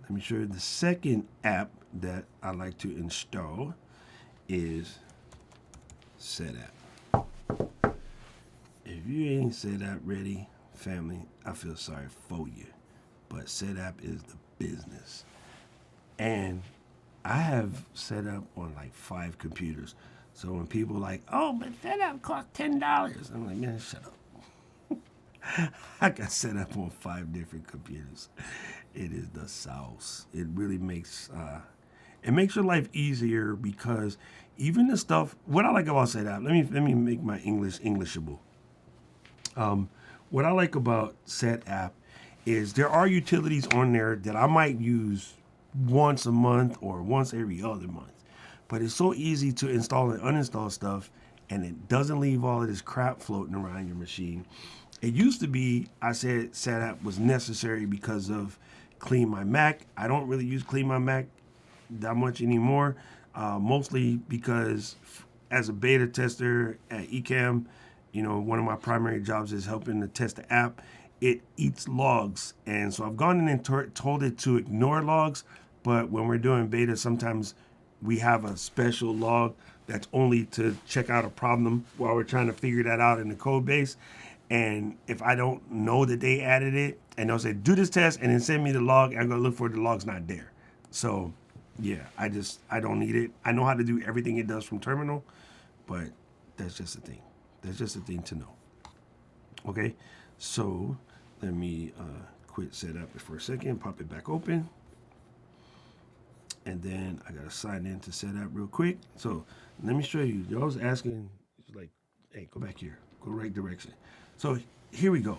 Let me show you the second app that I like to install is SetApp. If you ain't SetApp ready, family, I feel sorry for you. But SetApp is the business. And I have SetApp on like 5 computers. So when people are like, oh, but SetApp costs $10. I'm like, man, shut up. I got SetApp on 5 different computers. It is the sauce. It really makes it makes your life easier because even the stuff. What I like about SetApp, let me make my English Englishable. What I like about SetApp is there are utilities on there that I might use once a month or once every other month, but it's so easy to install and uninstall stuff, and it doesn't leave all of this crap floating around your machine. It used to be, I said setup was necessary because of Clean My Mac. I don't really use Clean My Mac that much anymore, mostly because as a beta tester at Ecam, one of my primary jobs is helping to test the app. It eats logs, and so I've gone in and told it to ignore logs, but when we're doing beta, sometimes we have a special log that's only to check out a problem while we're trying to figure that out in the code base. And if I don't know that they added it, and they'll say, do this test and then send me the log, I'm going to look for it, the log's not there. So, yeah, I don't need it. I know how to do everything it does from terminal, but that's just a thing. That's just a thing to know. Okay, so let me quit setup for a second, pop it back open. And then I got to sign in to setup real quick. So let me show you. Y'all was asking, like, hey, go back here, go the right direction. So here we go.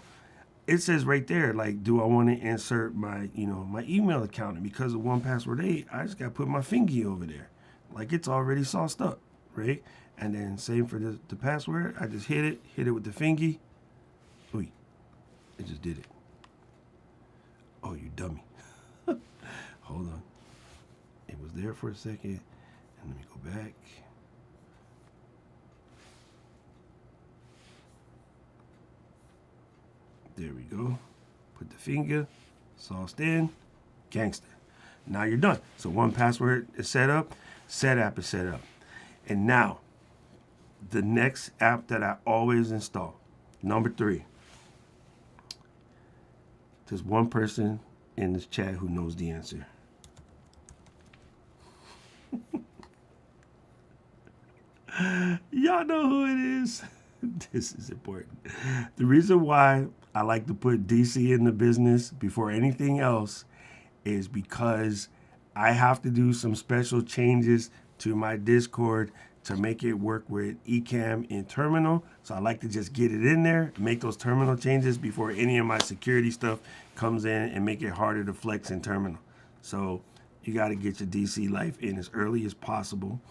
It says right there, like, do I want to insert my, my email account? And because of 1Password 8, I just got to put my fingy over there. Like, it's already sauced up, right? And then same for the password. I just hit it with the fingy. Wait, it just did it. Oh, you dummy. Hold on. It was there for a second. And let me go back. There we go. Put the finger, sauced in, gangster. Now you're done. So 1Password is set up, setup is set up. And now, the next app that I always install, number 3. There's one person in this chat who knows the answer. Y'all know who it is. This is important. The reason why I like to put DC in the business before anything else is because I have to do some special changes to my Discord to make it work with Ecam in terminal. So I like to just get it in there, make those terminal changes before any of my security stuff comes in and make it harder to flex in terminal. So you got to get your DC life in as early as possible.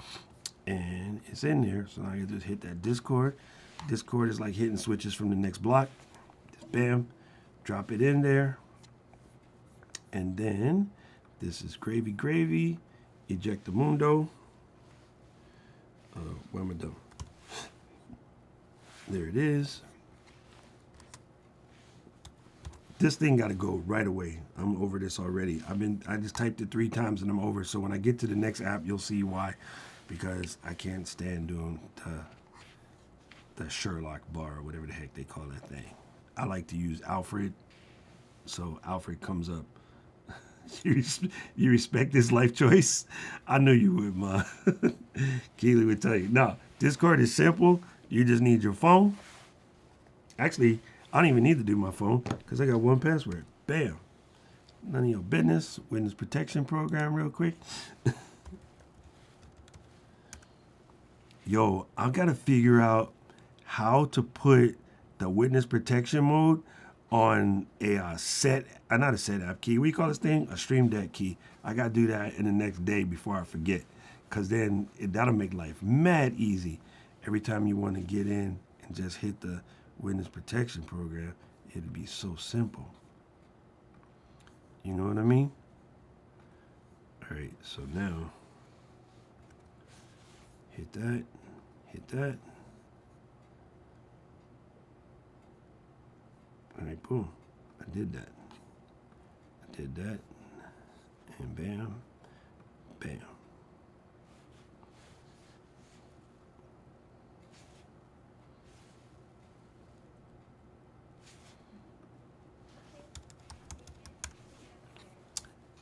And it's in there. So now you just hit that Discord. Discord is like hitting switches from the next block. Just bam, drop it in there. And then this is gravy, ejectamundo. Where am I done? There it is. This thing got to go right away. I'm over this already. I just typed it 3 times and I'm over. So when I get to the next app, you'll see why. Because I can't stand doing the Sherlock bar or whatever the heck they call that thing. I like to use Alfred. So Alfred comes up. You respect this life choice? I knew you would, Ma. Keely would tell you. No, Discord is simple. You just need your phone. Actually, I don't even need to do my phone because I got 1Password. Bam. None of your business. Witness protection program real quick. Yo, I've got to figure out how to put the witness protection mode on a not a set app key. We call this thing a Stream Deck key. I got to do that in the next day before I forget. Because then that'll make life mad easy. Every time you want to get in and just hit the witness protection program, it'd be so simple. You know what I mean? All right, so now, hit that. All right, boom. I did that. And bam, bam.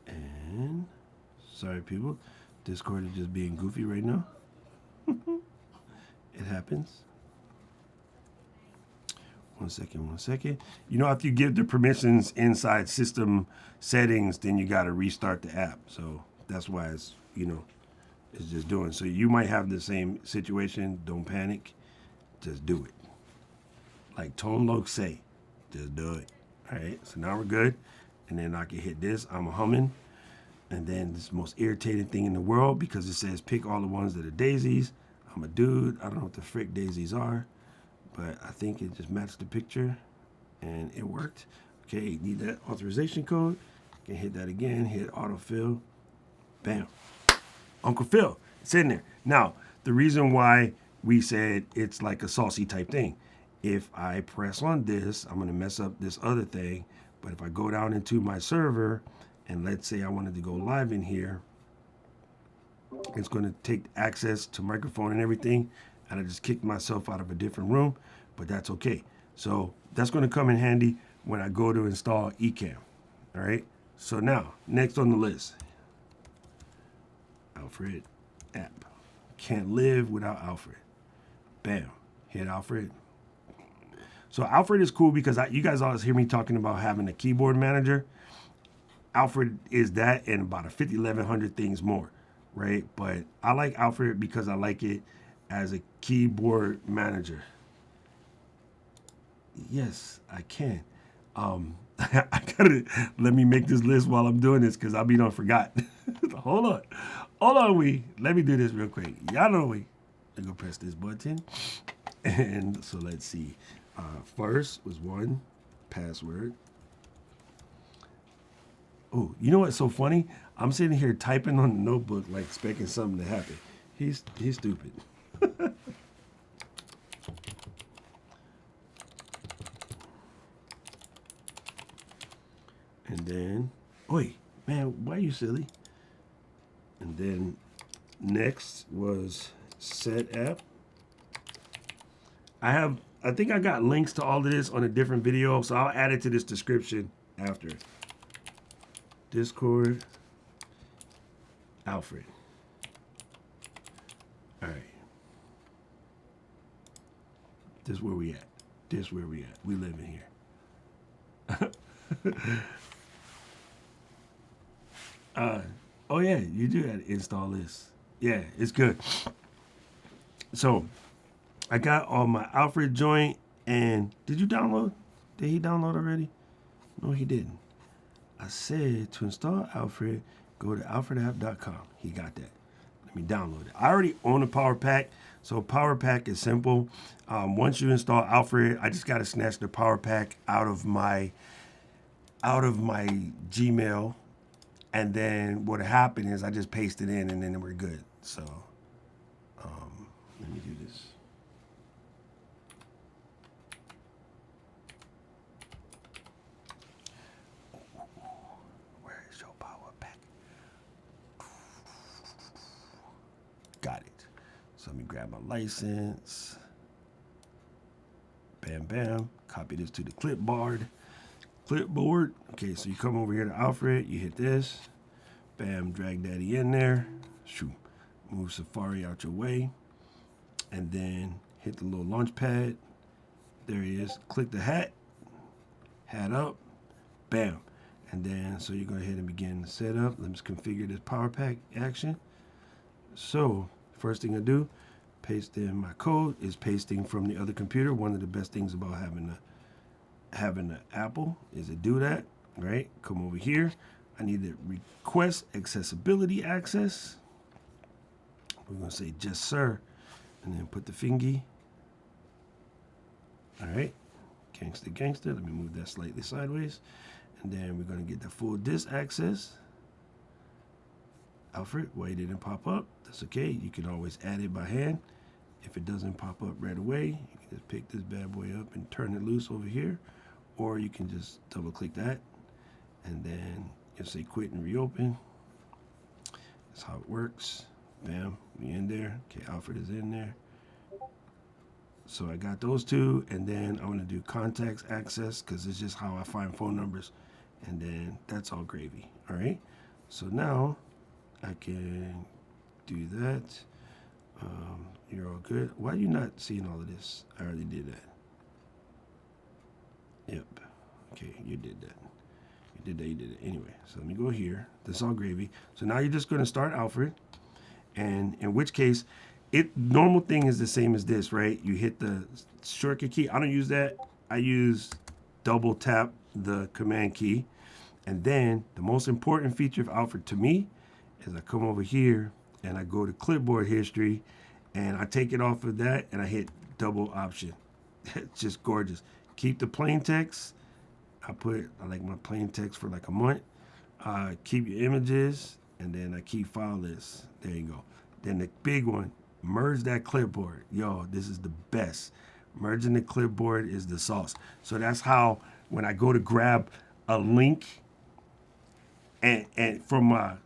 And, sorry people, Discord is just being goofy right now. It happens. One second. You know, after you give the permissions inside system settings, then you got to restart the app. So that's why it's, it's just doing. So you might have the same situation. Don't panic. Just do it. Like Tone Loc say, just do it. All right. So now we're good. And then I can hit this. I'm humming. And then this most irritating thing in the world, because it says pick all the ones that are daisies. I'm a dude. I don't know what the frick daisies are, but I think it just matched the picture and it worked. Okay, need that authorization code. Can hit that again, hit autofill. Bam. Uncle Phil, it's in there. Now, the reason why we said it's like a saucy type thing, if I press on this, I'm gonna mess up this other thing, but if I go down into my server, and let's say I wanted to go live in here, it's gonna take access to microphone and everything, and I just kicked myself out of a different room, but that's okay. So that's gonna come in handy when I go to install Ecam, all right? So now, next on the list, Alfred app. Can't live without Alfred. Bam, hit Alfred. So Alfred is cool because you guys always hear me talking about having a keyboard manager. Alfred is that and about 1,100 things more, right? But I like Alfred because I like it as a keyboard manager. Yes, I can. I gotta let me make this list while I'm doing this because I'll be done forgot. Hold on. Let me do this real quick. Y'all know I'm gonna press this button. And so let's see. First was one password. Oh, you know what's so funny? I'm sitting here typing on the notebook like expecting something to happen. He's stupid. And then, oi, man, why are you silly? And then next was set app. I think I got links to all of this on a different video, so I'll add it to this description after. Discord, Alfred. All right. This is where we at. We live in here. Oh yeah, you do have to install this. Yeah, it's good. So I got all my Alfred joint, and did you download? Did he download already? No, he didn't. I said to install Alfred, go to alfredapp.com. He got that. Let me download it. I already own a Power Pack, so Power Pack is simple. Once you install Alfred, I just got to snatch the Power Pack out of my Gmail, and then what happened is I just paste it in, and then we're good. So let me do this. Where is your Power Pack? Got it. So let me grab my license. Bam, bam. Copy this to the clipboard. Okay, so you come over here to Alfred, you hit this, bam, drag daddy in there, shoot, move Safari out your way, and then hit the little launch pad. There he is. Click the hat up, bam, and then so you go ahead and begin the setup. Let me just configure this Power Pack action. So first thing I do, paste in my code. Is pasting from the other computer. One of the best things about having the Apple is to do that, right? Come over here. I need to request accessibility access. We're gonna say just sir, and then put the fingy. All right, gangster. Let me move that slightly sideways, and then we're gonna get the full disk access. Alfred, why it didn't pop up? That's okay. You can always add it by hand. If it doesn't pop up right away, you can just pick this bad boy up and turn it loose over here. Or you can just double click that and then you'll say quit and reopen. That's how it works. Bam, we in there. Okay, Alfred is in there. So I got those two, and then I'm gonna do contacts access because it's just how I find phone numbers, and then that's all gravy. All right, so now I can do that. You're all good. Why are you not seeing all of this? I already did that. Yep. Okay, you did that. You did it. Anyway, so let me go here. This is all gravy. So now you're just going to start Alfred. And in which case, normal thing is the same as this, right? You hit the shortcut key. I don't use that. I use double tap the command key. And then the most important feature of Alfred to me is I come over here and I go to clipboard history and I take it off of that and I hit double option. It's just gorgeous. Keep the plain text. I like my plain text for like a month. Keep your images, and then I keep file lists. There you go. Then the big one, merge that clipboard. Yo, this is the best. Merging the clipboard is the sauce. So that's how when I go to grab a link and from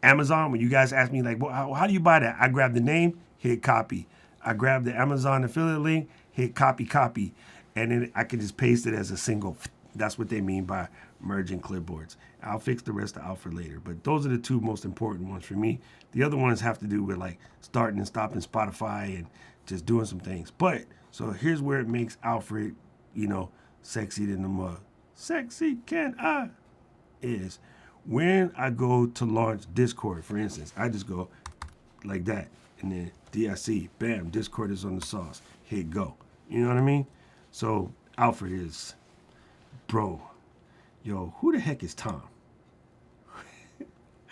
Amazon, when you guys ask me like, well, how do you buy that? I grab the name, hit copy. I grab the Amazon affiliate link, hit copy, and then I can just paste it as a single. That's what they mean by merging clipboards. I'll fix the rest of Alfred later, but those are the two most important ones for me. The other ones have to do with like starting and stopping Spotify and just doing some things. But so here's where it makes Alfred, sexy than the mug. Sexy can I? Is when I go to launch Discord, for instance, I just go like that, and then DIC, bam, Discord is on the sauce. Hit go. You know what I mean? So Alfred is, bro, yo, who the heck is Tom?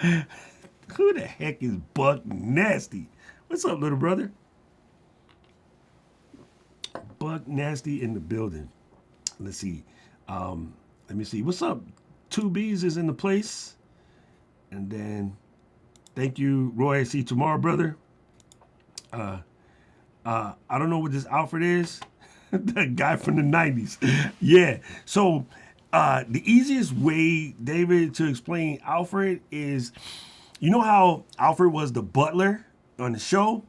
Who the heck is Buck Nasty? What's up, little brother? Buck Nasty in the building. Let's see. Let me see. What's up? 2Bs is in the place. And then, thank you, Roy. See you tomorrow, brother. I don't know what this Alfred is. The guy from the 90s. Yeah. So, the easiest way, David, to explain Alfred is, you know how Alfred was the butler on the show?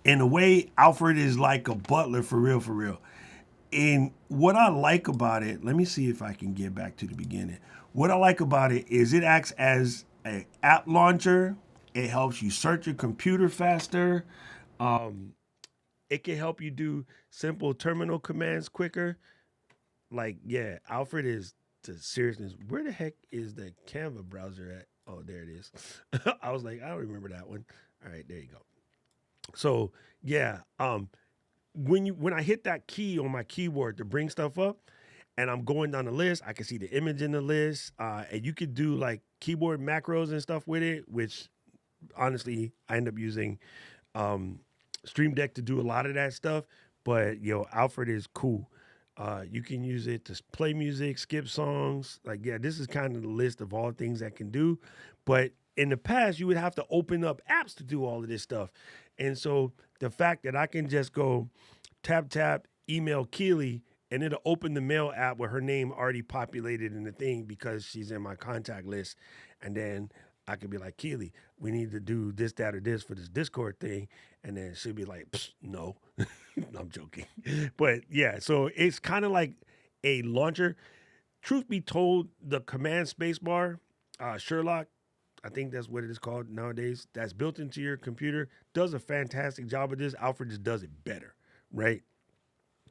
In a way, Alfred is like a butler for real, for real. And what I like about it, let me see if I can get back to the beginning. What I like about it is it acts as an app launcher. It helps you search your computer faster. It can help you do simple terminal commands quicker. Like, yeah, Alfred is the seriousness. Where the heck is the Canva browser at? Oh, there it is. I was like, I don't remember that one. All right, there you go. So yeah, when I hit that key on my keyboard to bring stuff up, and I'm going down the list, I can see the image in the list, and you could do like keyboard macros and stuff with it. Which honestly, I end up using Stream Deck to do a lot of that stuff. But Alfred is cool. You can use it to play music, skip songs. Like, yeah, this is kind of the list of all things that can do. But in the past, you would have to open up apps to do all of this stuff. And so the fact that I can just go tap, email Keely, and it'll open the mail app with her name already populated in the thing because she's in my contact list. And then I could be like, Keely, we need to do this, that, or this for this Discord thing. And then she'll be like, no. I'm joking. But yeah, so it's kind of like a launcher. Truth be told, the command space bar, Sherlock, I think that's what it is called nowadays, that's built into your computer, does a fantastic job of this. Alfred just does it better, right?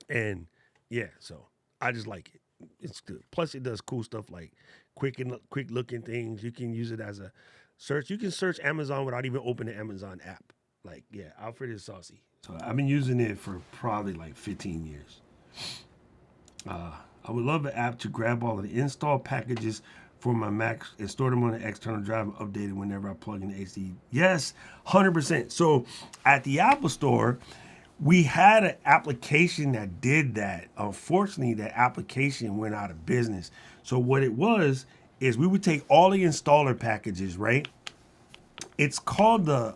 And yeah, so I just like it. It's good. Plus, it does cool stuff like quick looking things. You can use it as a search. You can search Amazon without even opening the Amazon app. Like, yeah, Alfred is saucy. So I've been using it for probably like 15 years. I would love an app to grab all of the install packages for my Mac and store them on the external drive and update it whenever I plug in the HD. Yes, 100%. So at the Apple Store, we had an application that did that. Unfortunately, that application went out of business. So what it was is we would take all the installer packages, right? It's called the,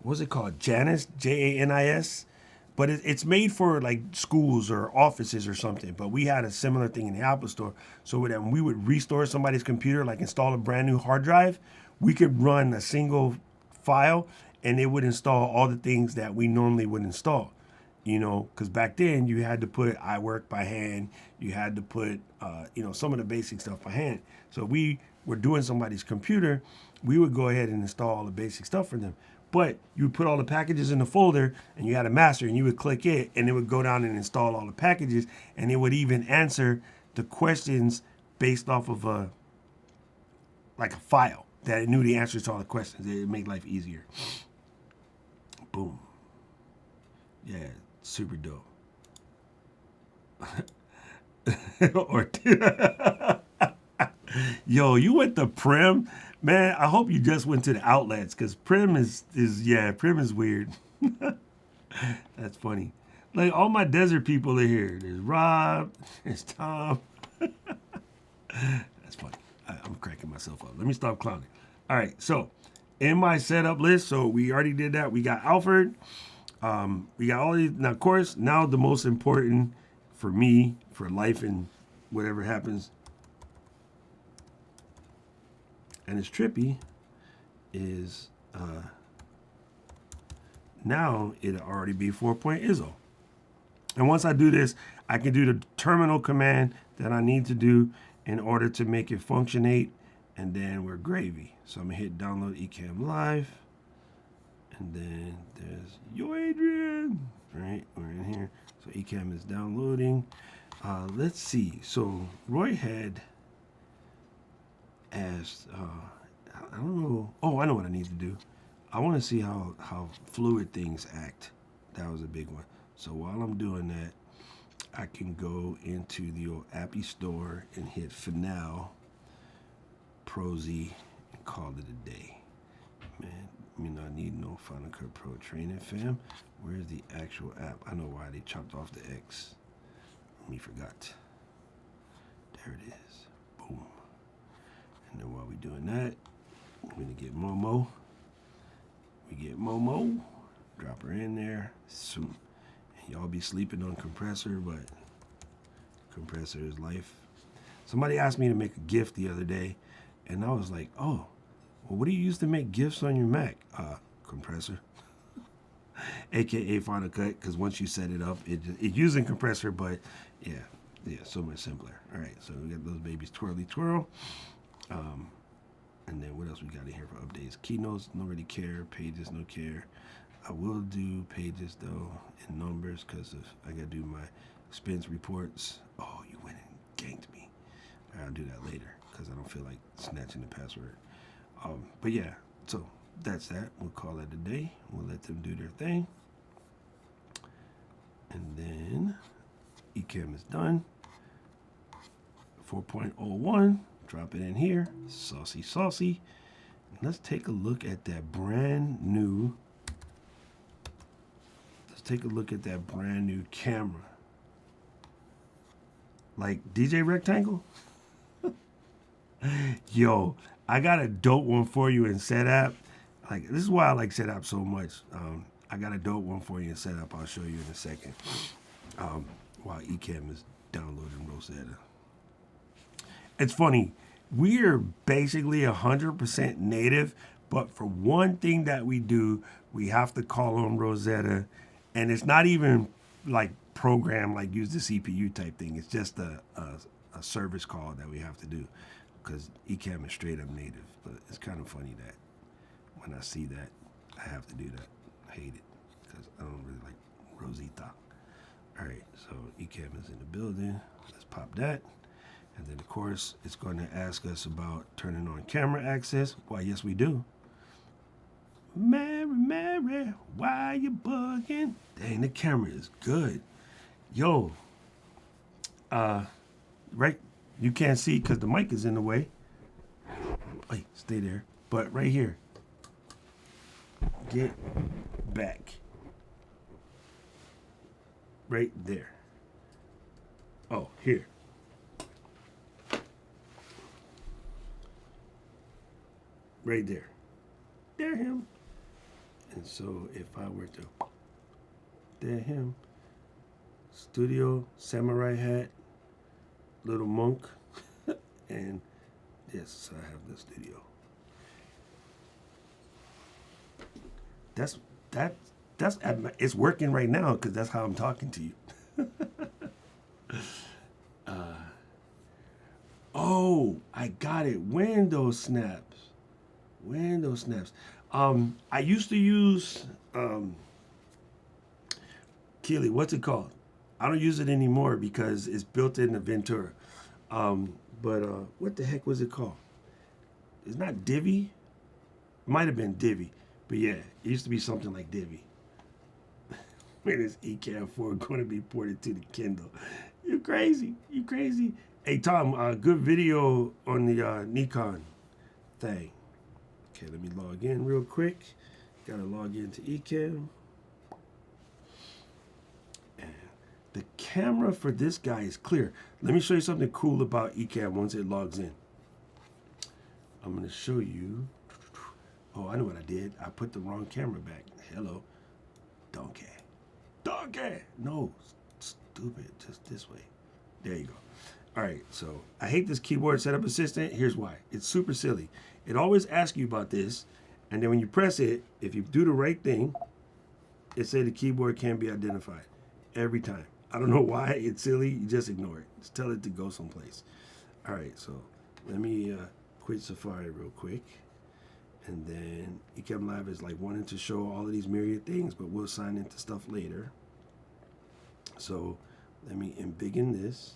what's it called? Janis, Janis. But it's made for like schools or offices or something. But we had a similar thing in the Apple Store. So when we would restore somebody's computer, like install a brand new hard drive, we could run a single file and it would install all the things that we normally would install. Because back then you had to put iWork by hand. You had to put, some of the basic stuff by hand. So we were doing somebody's computer, we would go ahead and install all the basic stuff for them. But you would put all the packages in the folder and you had a master and you would click it and it would go down and install all the packages and it would even answer the questions based off of a file that it knew the answers to all the questions. It would make life easier. Boom. Yeah, super dope. Yo, you went to Prim, man. I hope you just went to the outlets because Prim is Prim is weird. That's funny. Like all my desert people are here. There's Rob. There's Tom. That's funny. I'm cracking myself up. Let me stop clowning. All right. So in my setup list, so we already did that. We got Alfred. We got all these. Now, of course, now the most important for me, for life and whatever happens, and it's trippy, is now it'll already be 4.ISO. And once I do this, I can do the terminal command that I need to do in order to make it functionate, and then we're gravy. So I'm gonna hit download Ecam Live, and then there's Yo Adrian. All right, we're in here. So Ecam is downloading. Let's see. So Roy had asked, I don't know. Oh, I know what I need to do. I want to see how fluid things act. That was a big one. So while I'm doing that, I can go into the old Appy store and hit Final Pro Z and call it a day. Man, me not need no Final Cut Pro training, fam. Where's the actual app? I know why they chopped off the X. Me forgot. There it is. Boom. And then while we doing that, we're gonna get Momo. We get Momo. Drop her in there. Soon. Y'all be sleeping on compressor, but compressor is life. Somebody asked me to make a GIF the other day, and I was like, oh, well, what do you use to make GIFs on your Mac? Compressor. AKA Final Cut, because once you set it up, it's using compressor, but yeah, so much simpler. All right, so we got those babies twirly twirl. And then what else we got in here for updates? Keynotes, don't really care. Pages, no care. I will do pages though in numbers because I gotta do my expense reports. Oh, you went and ganked me. I'll do that later because I don't feel like snatching the password. But yeah, so that's that. We'll call it a day. We'll let them do their thing. And then Ecam is done. 4.01. Drop it in here. Saucy, saucy. Let's take a look at that brand new. Let's take a look at that brand new camera. Like DJ Rectangle? Yo, I got a dope one for you in setup. Like, this is why I like setup so much. I got a dope one for you in setup. I'll show you in a second. While Ecam is downloading Rosetta. It's funny. We're basically 100% native, but for one thing that we do, we have to call on Rosetta, and it's not even like program like use the CPU type thing. It's just a service call that we have to do because Ecam is straight up native. But it's kind of funny that when I see that, I have to do that. I hate it because I don't really like Rosetta. All right, so Ecam is in the building. Let's pop that. And then, of course, it's going to ask us about turning on camera access. Why, yes, we do. Mary, Mary, why you bugging? Dang, the camera is good. Yo, right, you can't see because the mic is in the way. Wait, stay there. But right here, get back. Right there. Oh, here. Right there. There him. And so if I were to there him, studio, samurai hat, little monk, and yes, I have the studio. That's it's working right now because that's how I'm talking to you. Oh, I got it. Window snaps. Window snaps. I used to use Keely. What's it called? I don't use it anymore because it's built in the Ventura. But what the heck was it called? It's not Divi. It might have been Divi. But yeah, it used to be something like Divi. When is Ecam 4 going to be ported to the Kindle? You crazy. You crazy. Hey Tom, good video on the Nikon thing. Okay, let me log in real quick. Gotta log into Ecam. And the camera for this guy is clear. Let me show you something cool about Ecam once it logs in. I'm gonna show you. Oh, I know what I did. I put the wrong camera back. Hello. Donkey. Donkey! No, stupid. Just this way. There you go. All right, so I hate this keyboard setup assistant. Here's why. It's super silly. It always asks you about this, and then when you press it, if you do the right thing, it says the keyboard can't be identified. Every time. I don't know why. It's silly. You just ignore it. Just tell it to go someplace. All right, so let me quit Safari real quick. And then Ecam Live is like wanting to show all of these myriad things, but we'll sign into stuff later. So let me embiggen this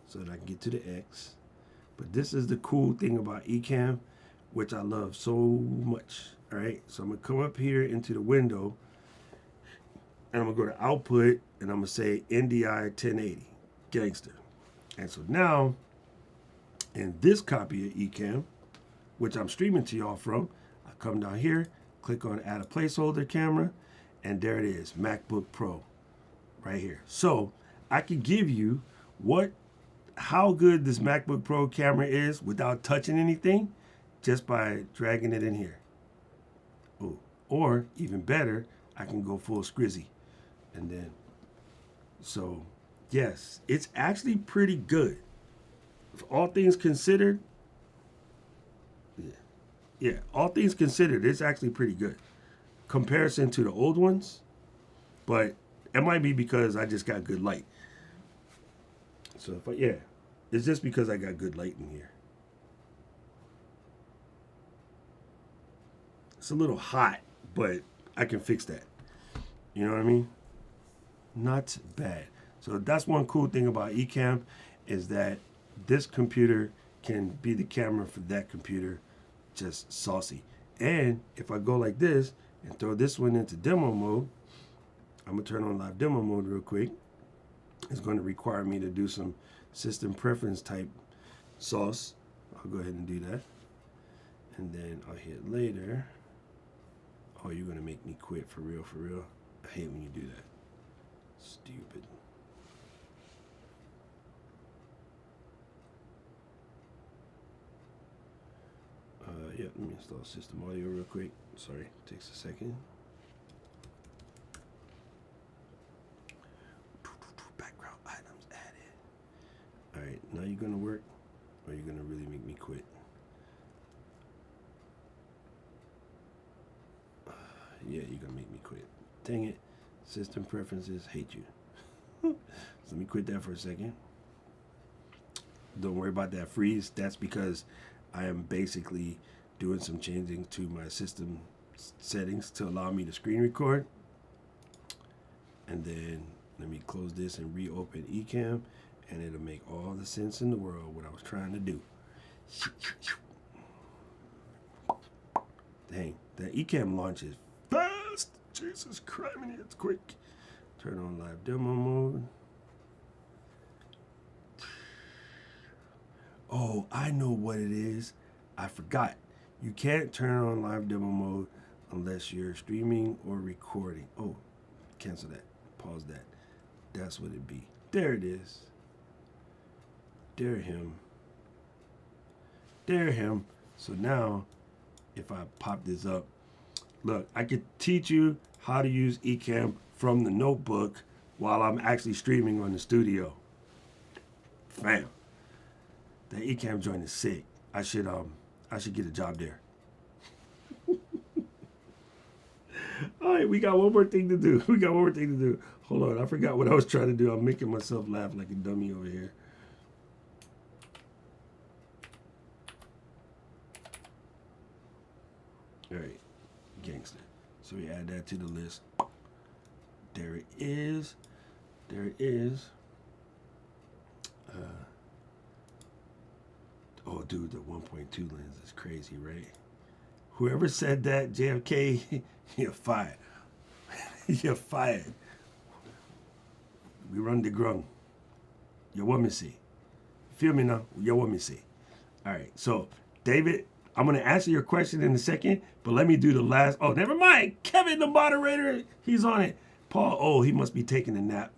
so that I can get to the X. But this is the cool thing about Ecam, which I love so much. All right, so I'm gonna come up here into the window, and I'm gonna go to output, and I'm gonna say NDI 1080, gangster. And so now, in this copy of Ecam, which I'm streaming to y'all from, I come down here, click on add a placeholder camera, and there it is, MacBook Pro, right here. So I can give you how good this MacBook Pro camera is without touching anything, just by dragging it in here. Ooh. Or even better, I can go full scrizzy, and then, so yes, it's actually pretty good. If all things considered, yeah, all things considered, it's actually pretty good. Comparison to the old ones, but it might be because I just got good light. So it's just because I got good light in here. It's a little hot, but I can fix that. You know what I mean? Not bad. So that's one cool thing about Ecam, is that this computer can be the camera for that computer. Just saucy. And if I go like this and throw this one into demo mode, I'm gonna turn on live demo mode real quick. It's going to require me to do some system preference type sauce. I'll go ahead and do that, and then I'll hit later. Oh, you're gonna make me quit for real, for real. I hate when you do that. Stupid. Yeah, let me install system audio real quick. Sorry, takes a second. Background items added. All right, now you're gonna work, or you're gonna really make me quit. Yeah, you're gonna make me quit. Dang it. System preferences, hate you. So let me quit that for a second. Don't worry about that freeze. That's because I am basically doing some changing to my system settings to allow me to screen record. And then let me close this and reopen Ecam, and it'll make all the sense in the world what I was trying to do. Dang, that Ecam launches fast. Jesus Christ, it's quick. Turn on live demo mode. Oh, I know what it is. I forgot. You can't turn on live demo mode unless you're streaming or recording. Oh, cancel that. Pause that. That's what it be. There it is. Dare him. Dare him. So now, if I pop this up, look, I could teach you how to use Ecam from the notebook while I'm actually streaming on the studio. Bam. The Ecam joint is sick. I should get a job there. All right, we got one more thing to do. Hold on, I forgot what I was trying to do. I'm making myself laugh like a dummy over here. All right, gangster. So we add that to the list. There it is. There it is. Oh, dude, the 1.2 lens is crazy, right? Whoever said that, JFK, you're fired. You're fired. We run the grung. Your woman see. Feel me now? Yo, what me say? All right. So, David, I'm going to answer your question in a second, but let me do the last. Oh, never mind. Kevin, the moderator, he's on it. Paul, oh, he must be taking a nap.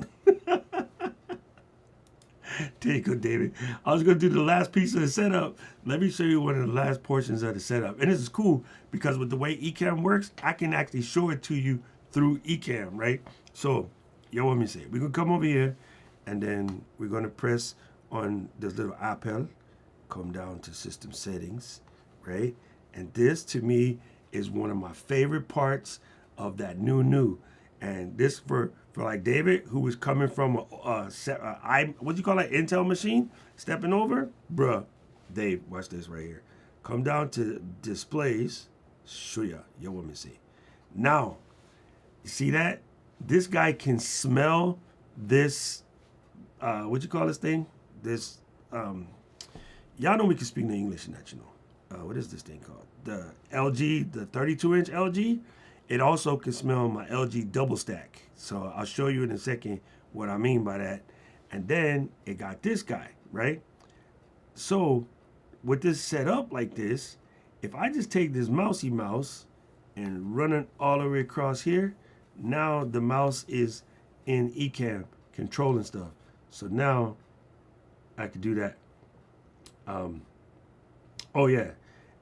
Take it, David. I was going to do the last piece of the setup. Let me show you one of the last portions of the setup. And this is cool because with the way Ecam works, I can actually show it to you through Ecam, right? So, yo, what me say? We're going to come over here, and then we're going to press on this little appel, come down to system settings, right? And this, to me, is one of my favorite parts of that new. And this for like David, who was coming from what do you call that, Intel machine, stepping over, bruh. Dave, watch this right here. Come down to displays, show ya. Yo, what me see? Now, you see that? This guy can smell this. What you call this thing? This. Y'all know we can speak the English in that, you know. What is this thing called? The LG, the 32-inch LG. It also can smell my LG double stack. So I'll show you in a second what I mean by that. And then it got this guy, right? So with this set up like this, if I just take this mousy mouse and run it all the way across here, now the mouse is in Ecam controlling stuff. So now I can do that. Oh yeah.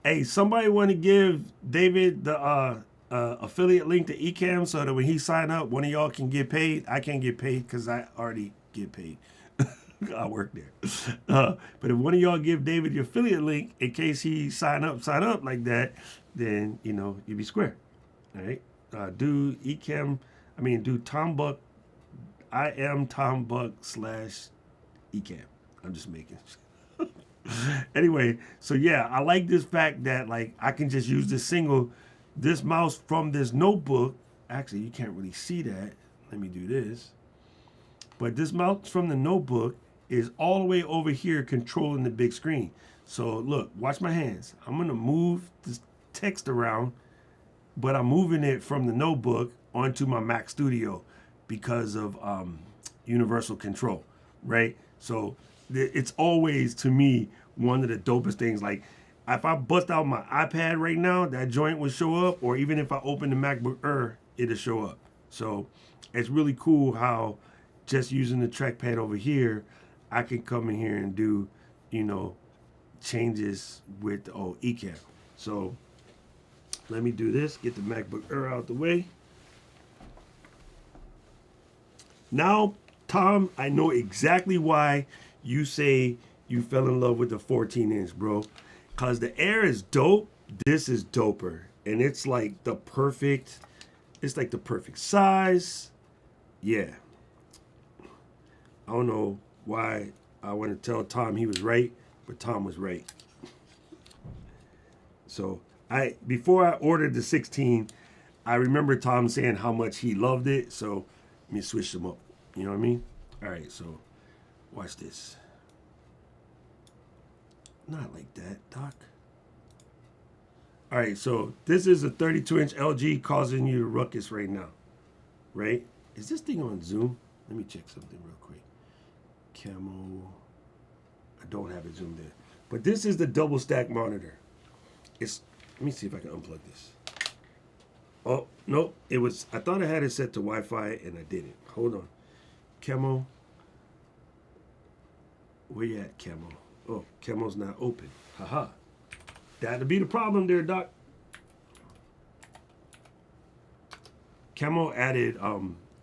Hey, somebody want to give David the affiliate link to Ecam so that when he sign up, one of y'all can get paid. I can't get paid because I already get paid. I work there. But if one of y'all give David the affiliate link in case he sign up like that, then you know you be square. All right. Do Ecam. Do Tom Buck. I am Tom Buck / Ecam. I'm just making. Anyway, so yeah, I like this fact that like I can just use this mouse from this notebook. Actually, you can't really see that. Let me do this. But this mouse from the notebook is all the way over here controlling the big screen. So look, watch my hands. I'm going to move this text around, but I'm moving it from the notebook onto my Mac Studio because of universal control, right? So it's always, to me, one of the dopest things. Like, if I bust out my iPad right now, that joint will show up, or even if I open the MacBook Pro, it'll show up. So it's really cool how just using the trackpad over here, I can come in here and do, changes with Ecam. So let me do this, get the MacBook Pro out the way. Now, Tom, I know exactly why you say you fell in love with the 14-inch, bro. Because the Air is dope, this is doper. And it's like the perfect size. Yeah. I don't know why I want to tell Tom he was right, but Tom was right. So before I ordered the 16, I remember Tom saying how much he loved it. So let me switch them up. You know what I mean? All right, so watch this. Not like that, Doc. All right, so this is a 32-inch LG causing you a ruckus right now, right? Is this thing on Zoom? Let me check something real quick. Camo. I don't have it zoomed in. But this is the double stack monitor. Let me see if I can unplug this. Oh, no, I thought I had it set to Wi-Fi and I didn't. Hold on. Camo. Where you at, Camo? Oh, Camo's not open. Haha. That'll be the problem there, Doc. Camo added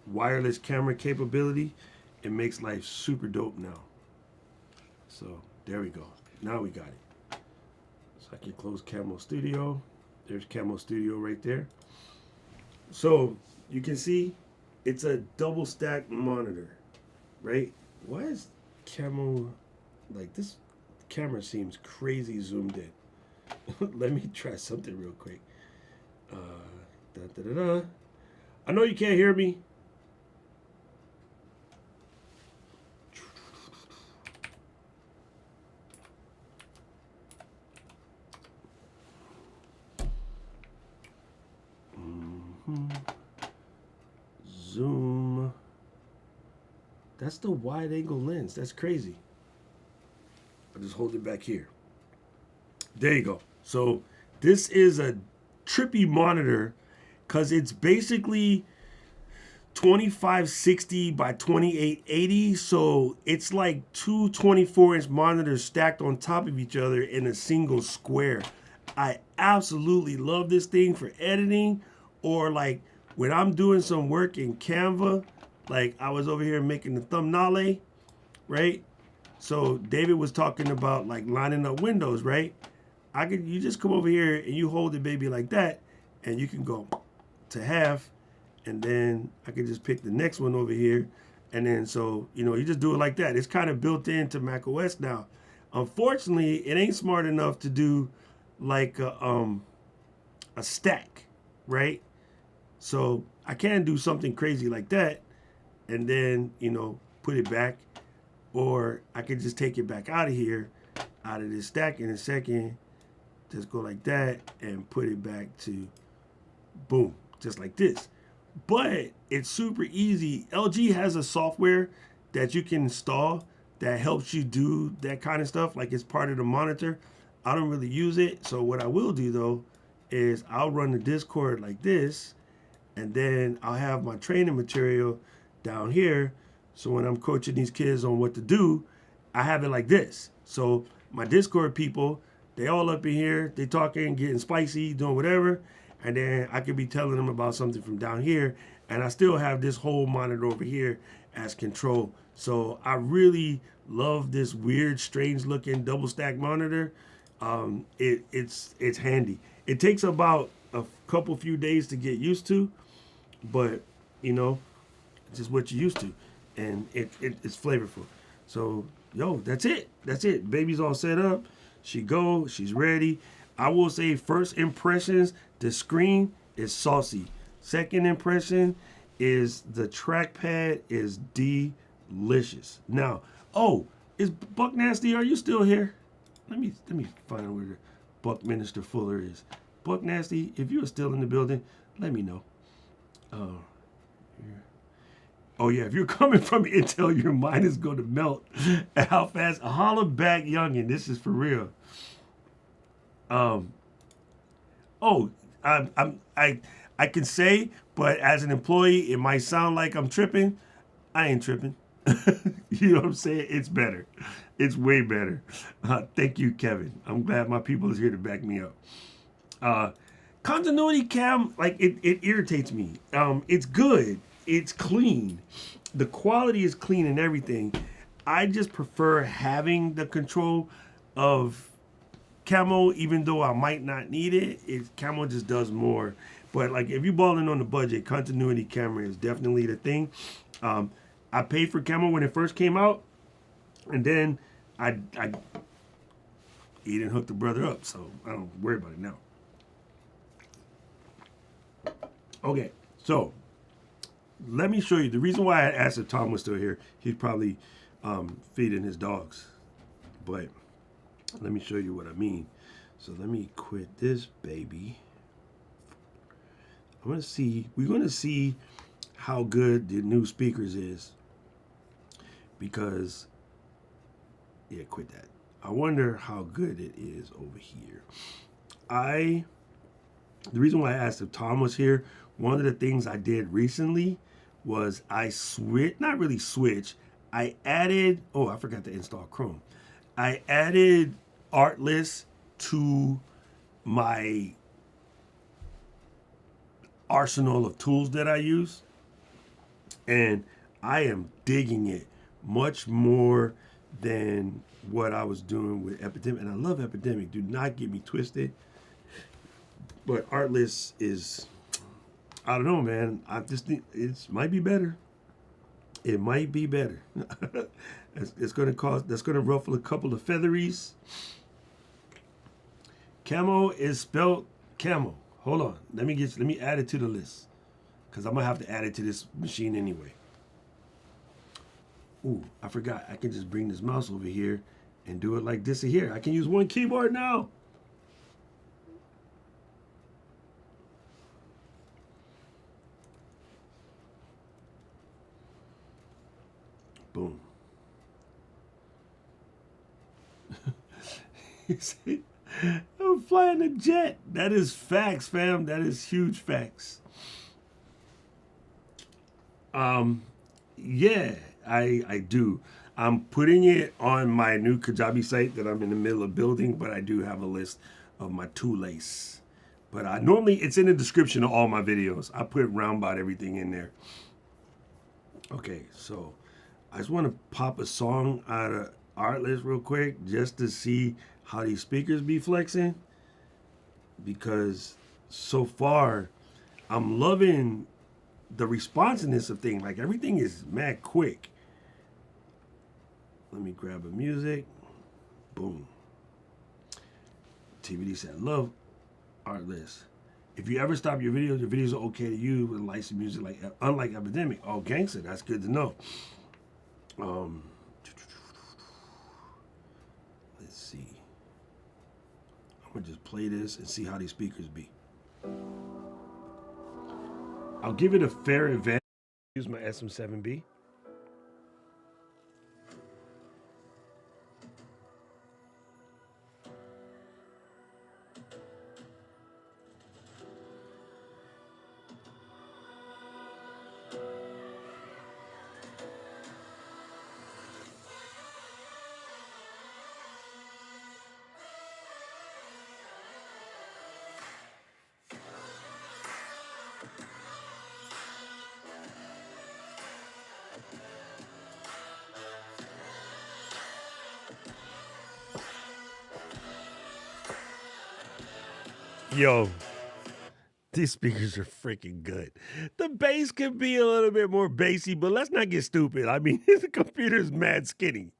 wireless camera capability. It makes life super dope now. So there we go. Now we got it. So I can close Camo Studio. There's Camo Studio right there. So you can see it's a double stack monitor, right? Why is Camo like this? Camera seems crazy zoomed in. Let me try something real quick. I know you can't hear me. Zoom. That's the wide angle lens. That's crazy. I'll just hold it back here. There you go. So this is a trippy monitor because it's basically 2560 by 2880. So it's like two 24-inch monitors stacked on top of each other in a single square. I absolutely love this thing for editing, or like when I'm doing some work in Canva, like I was over here making the thumbnail, right? So David was talking about like lining up windows, right? You just come over here and you hold the baby like that, and you can go to half, and then I can just pick the next one over here, and then so you just do it like that. It's kind of built into Mac OS now. Unfortunately, it ain't smart enough to do like a stack, right? So I can do something crazy like that, and then put it back, or I can just take it back out of here, out of this stack in a second. Just go like that and put it back to boom, just like this. But it's super easy. LG has a software that you can install that helps you do that kind of stuff. Like it's part of the monitor. I don't really use it. So what I will do though is I'll run the Discord like this, and then I'll have my training material down here. So when I'm coaching these kids on what to do, I have it like this. So my Discord people, they all up in here, they talking, getting spicy, doing whatever. And then I could be telling them about something from down here. And I still have this whole monitor over here as control. So I really love this weird, strange looking double stack monitor. It's handy. It takes about a few days to get used to, but it's just what you're used to. And it's flavorful. So that's it. That's it. Baby's all set up. She's ready. I will say first impressions, the screen is saucy. Second impression is the trackpad is delicious. Now, is Buck Nasty, are you still here? Let me find where the Buckminster Fuller is. Buck Nasty, if you are still in the building, let me know. Oh yeah, if you're coming from Intel, your mind is going to melt at how fast. Holla back, youngin'. This is for real. I can say, but as an employee, it might sound like I'm tripping. I ain't tripping. You know what I'm saying? It's better. It's way better. Thank you, Kevin. I'm glad my people is here to back me up. Continuity cam, like it irritates me. It's good. It's clean. The quality is clean and everything. I just prefer having the control of Camo, even though I might not need it. Camo just does more. But like if you're balling on the budget, continuity camera is definitely the thing. I paid for Camo when it first came out, and then he didn't hook the brother up, so I don't worry about it now. Okay, so let me show you. The reason why I asked if Tom was still here, he's probably feeding his dogs. But let me show you what I mean. So let me quit this baby. we're going to see how good the new speakers is. Because, yeah, quit that. I wonder how good it is over here. The reason why I asked if Tom was here, one of the things I did recently was I added, I forgot to install Chrome. I added Artlist to my arsenal of tools that I use. And I am digging it much more than what I was doing with Epidemic. And I love Epidemic. Do not get me twisted. But Artlist is, I don't know, man. I just think it might be better. It might be better. It's going to cost, that's going to ruffle a couple of featheries. Camo is spelled Camo. Hold on. Let me add it to the list. Because I'm going to have to add it to this machine anyway. Ooh, I forgot. I can just bring this mouse over here and do it like this here. I can use one keyboard now. Boom. I'm flying a jet. That is facts, fam. That is huge facts. Yeah, I do. I'm putting it on my new Kajabi site that I'm in the middle of building, but I do have a list of my tool lace. But I normally it's in the description of all my videos. I put round about everything in there. Okay, so I just want to pop a song out of Artlist real quick just to see how these speakers be flexing, because so far I'm loving the responsiveness of things. Like everything is mad quick. Let me grab a music. Boom. TVD said, love Artlist. If you ever stop your videos are okay to use with licensed music, like unlike Epidemic. Oh, gangster, that's good to know. Let's see. I'm gonna just play this and see how these speakers be. I'll give it a fair advantage. Use my SM7B. Yo, these speakers are freaking good. The bass can be a little bit more bassy, but let's not get stupid. I mean, the computer's mad skinny.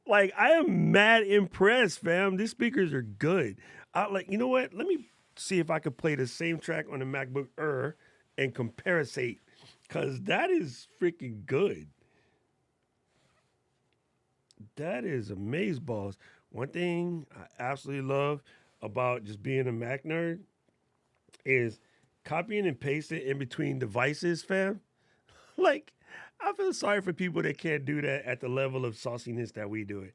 Like, I am mad impressed, fam. These speakers are good. You know what? Let me see if I could play the same track on the MacBook Air and comparison, because that is freaking good. That is amazeballs. One thing I absolutely love about just being a Mac nerd is copying and pasting in between devices, fam. Like, I feel sorry for people that can't do that at the level of sauciness that we do it.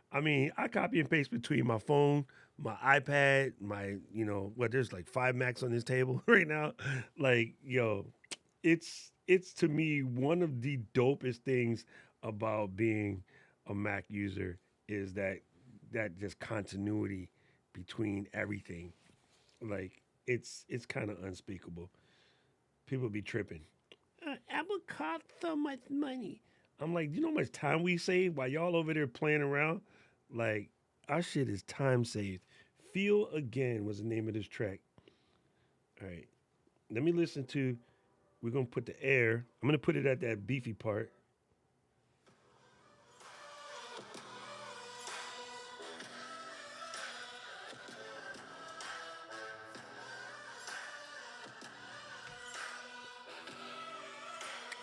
I mean, I copy and paste between my phone, my iPad, there's like 5 Macs on this table right now. Like, yo, it's to me one of the dopest things about being a Mac user is that just continuity between everything. Like, it's kind of unspeakable. People be tripping. Apple cost so much money. I'm like, you know how much time we save while y'all over there playing around? Like, our shit is time saved. Feel Again was the name of this track. All right. Let me listen to, we're going to put the air. I'm going to put it at that beefy part.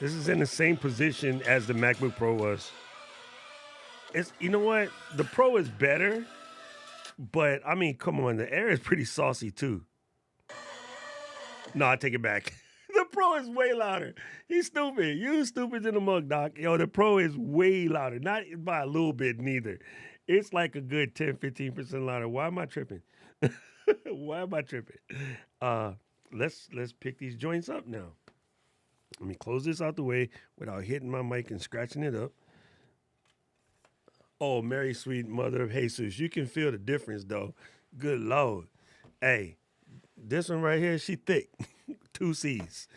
This is in the same position as the MacBook Pro was. It's, you know what? The Pro is better, but I mean, come on, the Air is pretty saucy too. No, I take it back. The Pro is way louder. He's stupid. You stupid in the mug, Doc. Yo, the Pro is way louder. Not by a little bit, neither. It's like a good 10, 15% louder. Why am I tripping? Why am I tripping? Uh, let's pick these joints up now. Let me close this out the way without hitting my mic and scratching it up. Oh, Mary, sweet mother of Jesus. You can feel the difference, though. Good Lord. Hey, this one right here, she thick. 2 C's,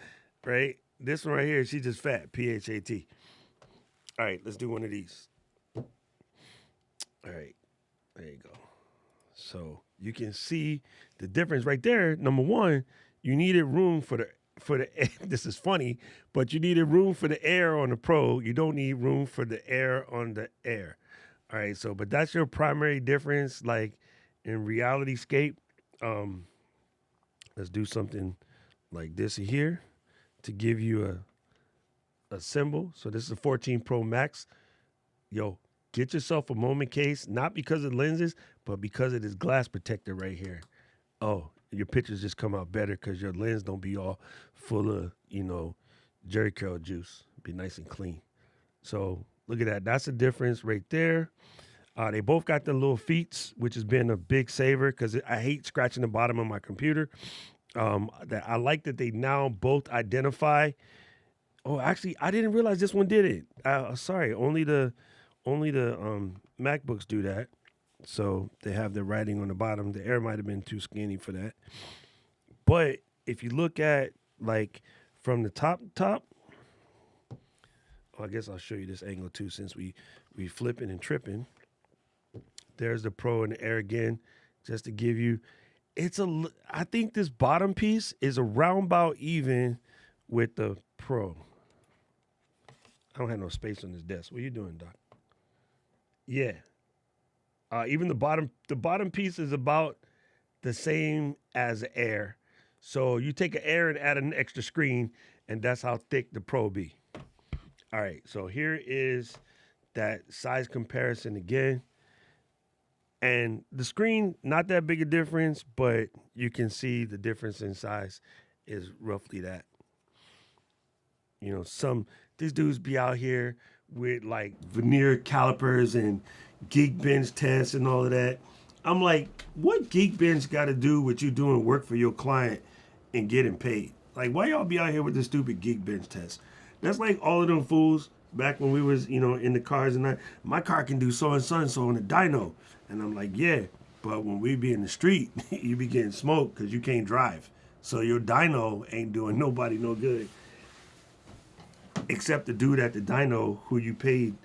right? This one right here, she just fat. P-H-A-T. All right, let's do one of these. All right, there you go. So you can see the difference right there. Number one, you needed room for the this is funny, but you needed room for the air on the Pro. You don't need room for the air on the Air. All right, so but that's your primary difference. Like in RealityScape, let's do something like this here to give you a symbol. So this is a 14 Pro Max. Yo, get yourself a moment case, not because of lenses, but because of this glass protector right here. Oh, your pictures just come out better because your lens don't be all full of, jerry curl juice. Be nice and clean. So look at that. That's the difference right there. They both got the little feet, which has been a big saver because I hate scratching the bottom of my computer. That I like that they now both identify. Oh, actually, I didn't realize this one did it. Sorry, only the MacBooks do that. So they have the writing on the bottom. The Air might have been too skinny for that. But if you look at like from the top, I guess I'll show you this angle too, since we flipping and tripping. There's the Pro and the Air again, just to give you. I think this bottom piece is around about even with the Pro. I don't have no space on this desk. What are you doing, Doc? Yeah. Even the bottom piece is about the same as the Air. So you take an Air and add an extra screen, and that's how thick the Pro be. All right, so here is that size comparison again. And the screen, not that big a difference, but you can see the difference in size is roughly that. You know, these dudes be out here with like veneer calipers and Geekbench tests and all of that. I'm like, what Geekbench got to do with you doing work for your client and getting paid? Like, why y'all be out here with this stupid Geekbench test? That's like all of them fools back when we was, in the cars and my car can do so and so and so on the dyno. And I'm like, yeah, but when we be in the street, you be getting smoked because you can't drive. So your dyno ain't doing nobody no good. Except the dude at the dyno who you paid,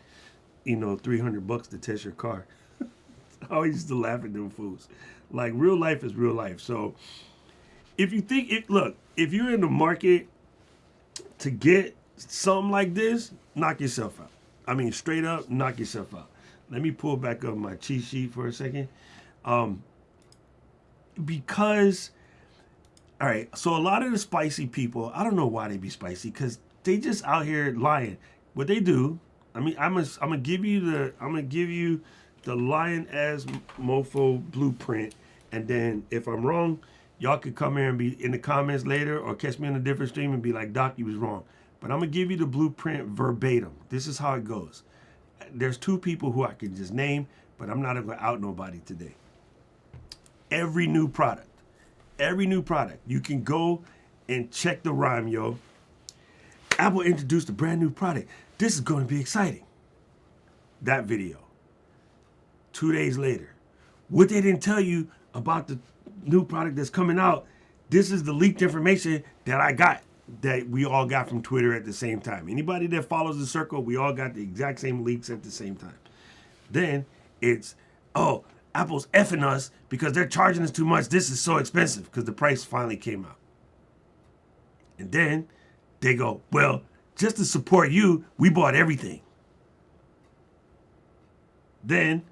$300 to test your car. I always used to laugh at them fools. Like, real life is real life. So if you think if you're in the market to get something like this, knock yourself out. I mean, straight up, knock yourself out. Let me pull back up my cheat sheet for a second. Because, all right, so a lot of the spicy people, I don't know why they be spicy, because they just out here lying. What they do, I mean, I'm gonna give you the Lion as Mofo blueprint, and then if I'm wrong, y'all could come here and be in the comments later or catch me on a different stream and be like, Doc, you was wrong. But I'm gonna give you the blueprint verbatim. This is how it goes. There's two people who I can just name, but I'm not gonna out nobody today. Every new product, you can go and check the rhyme, yo. Apple introduced a brand new product. This is going to be exciting. That video. 2 days later. What they didn't tell you about the new product that's coming out, this is the leaked information that I got, that we all got from Twitter at the same time. Anybody that follows the circle, we all got the exact same leaks at the same time. Then it's, Apple's effing us because they're charging us too much. This is so expensive because the price finally came out. And then they go, well, just to support you, we bought everything. Then,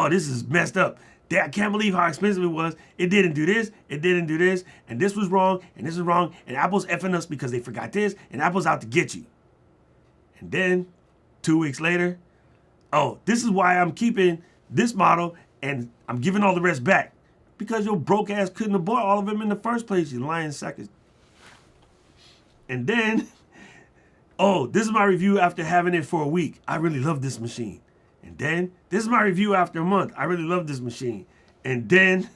this is messed up. I can't believe how expensive it was. It didn't do this, and this was wrong, and this is wrong, and Apple's effing us because they forgot this, and Apple's out to get you. And then, 2 weeks later, this is why I'm keeping this model, and I'm giving all the rest back. Because your broke ass couldn't have bought all of them in the first place, you lying suckers. And then, this is my review after having it for a week. I really love this machine. And then, this is my review after a month. I really love this machine. And then,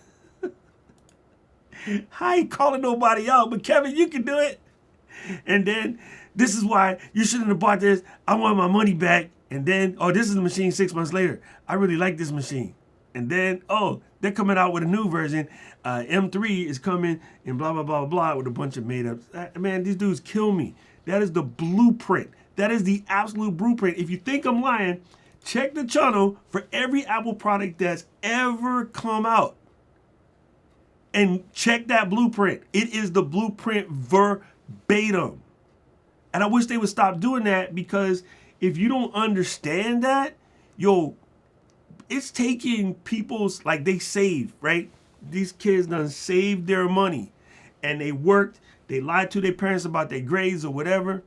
I ain't calling nobody out, but Kevin, you can do it. And then, this is why you shouldn't have bought this. I want my money back. And then, this is the machine 6 months later. I really like this machine. And then, they're coming out with a new version. M3 is coming and blah, blah, blah, blah, with a bunch of made-ups. Man, these dudes kill me. That is the blueprint. That is the absolute blueprint. If you think I'm lying, check the channel for every Apple product that's ever come out. And check that blueprint. It is the blueprint verbatim. And I wish they would stop doing that, because if you don't understand that, it's taking people's, like, they save, right? These kids done saved their money, and they worked, they lied to their parents about their grades or whatever,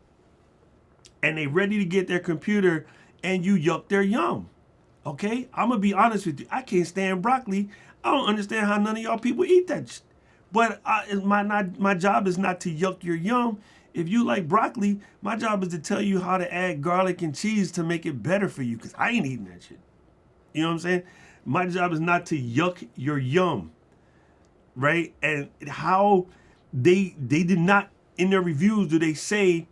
and they ready to get their computer, and you yuck their yum. Okay? I'm going to be honest with you. I can't stand broccoli. I don't understand how none of y'all people eat that. But my job is not to yuck your yum. If you like broccoli, my job is to tell you how to add garlic and cheese to make it better for you, because I ain't eating that shit. You know what I'm saying? My job is not to yuck your yum, right? And how they did not, in their reviews, do they say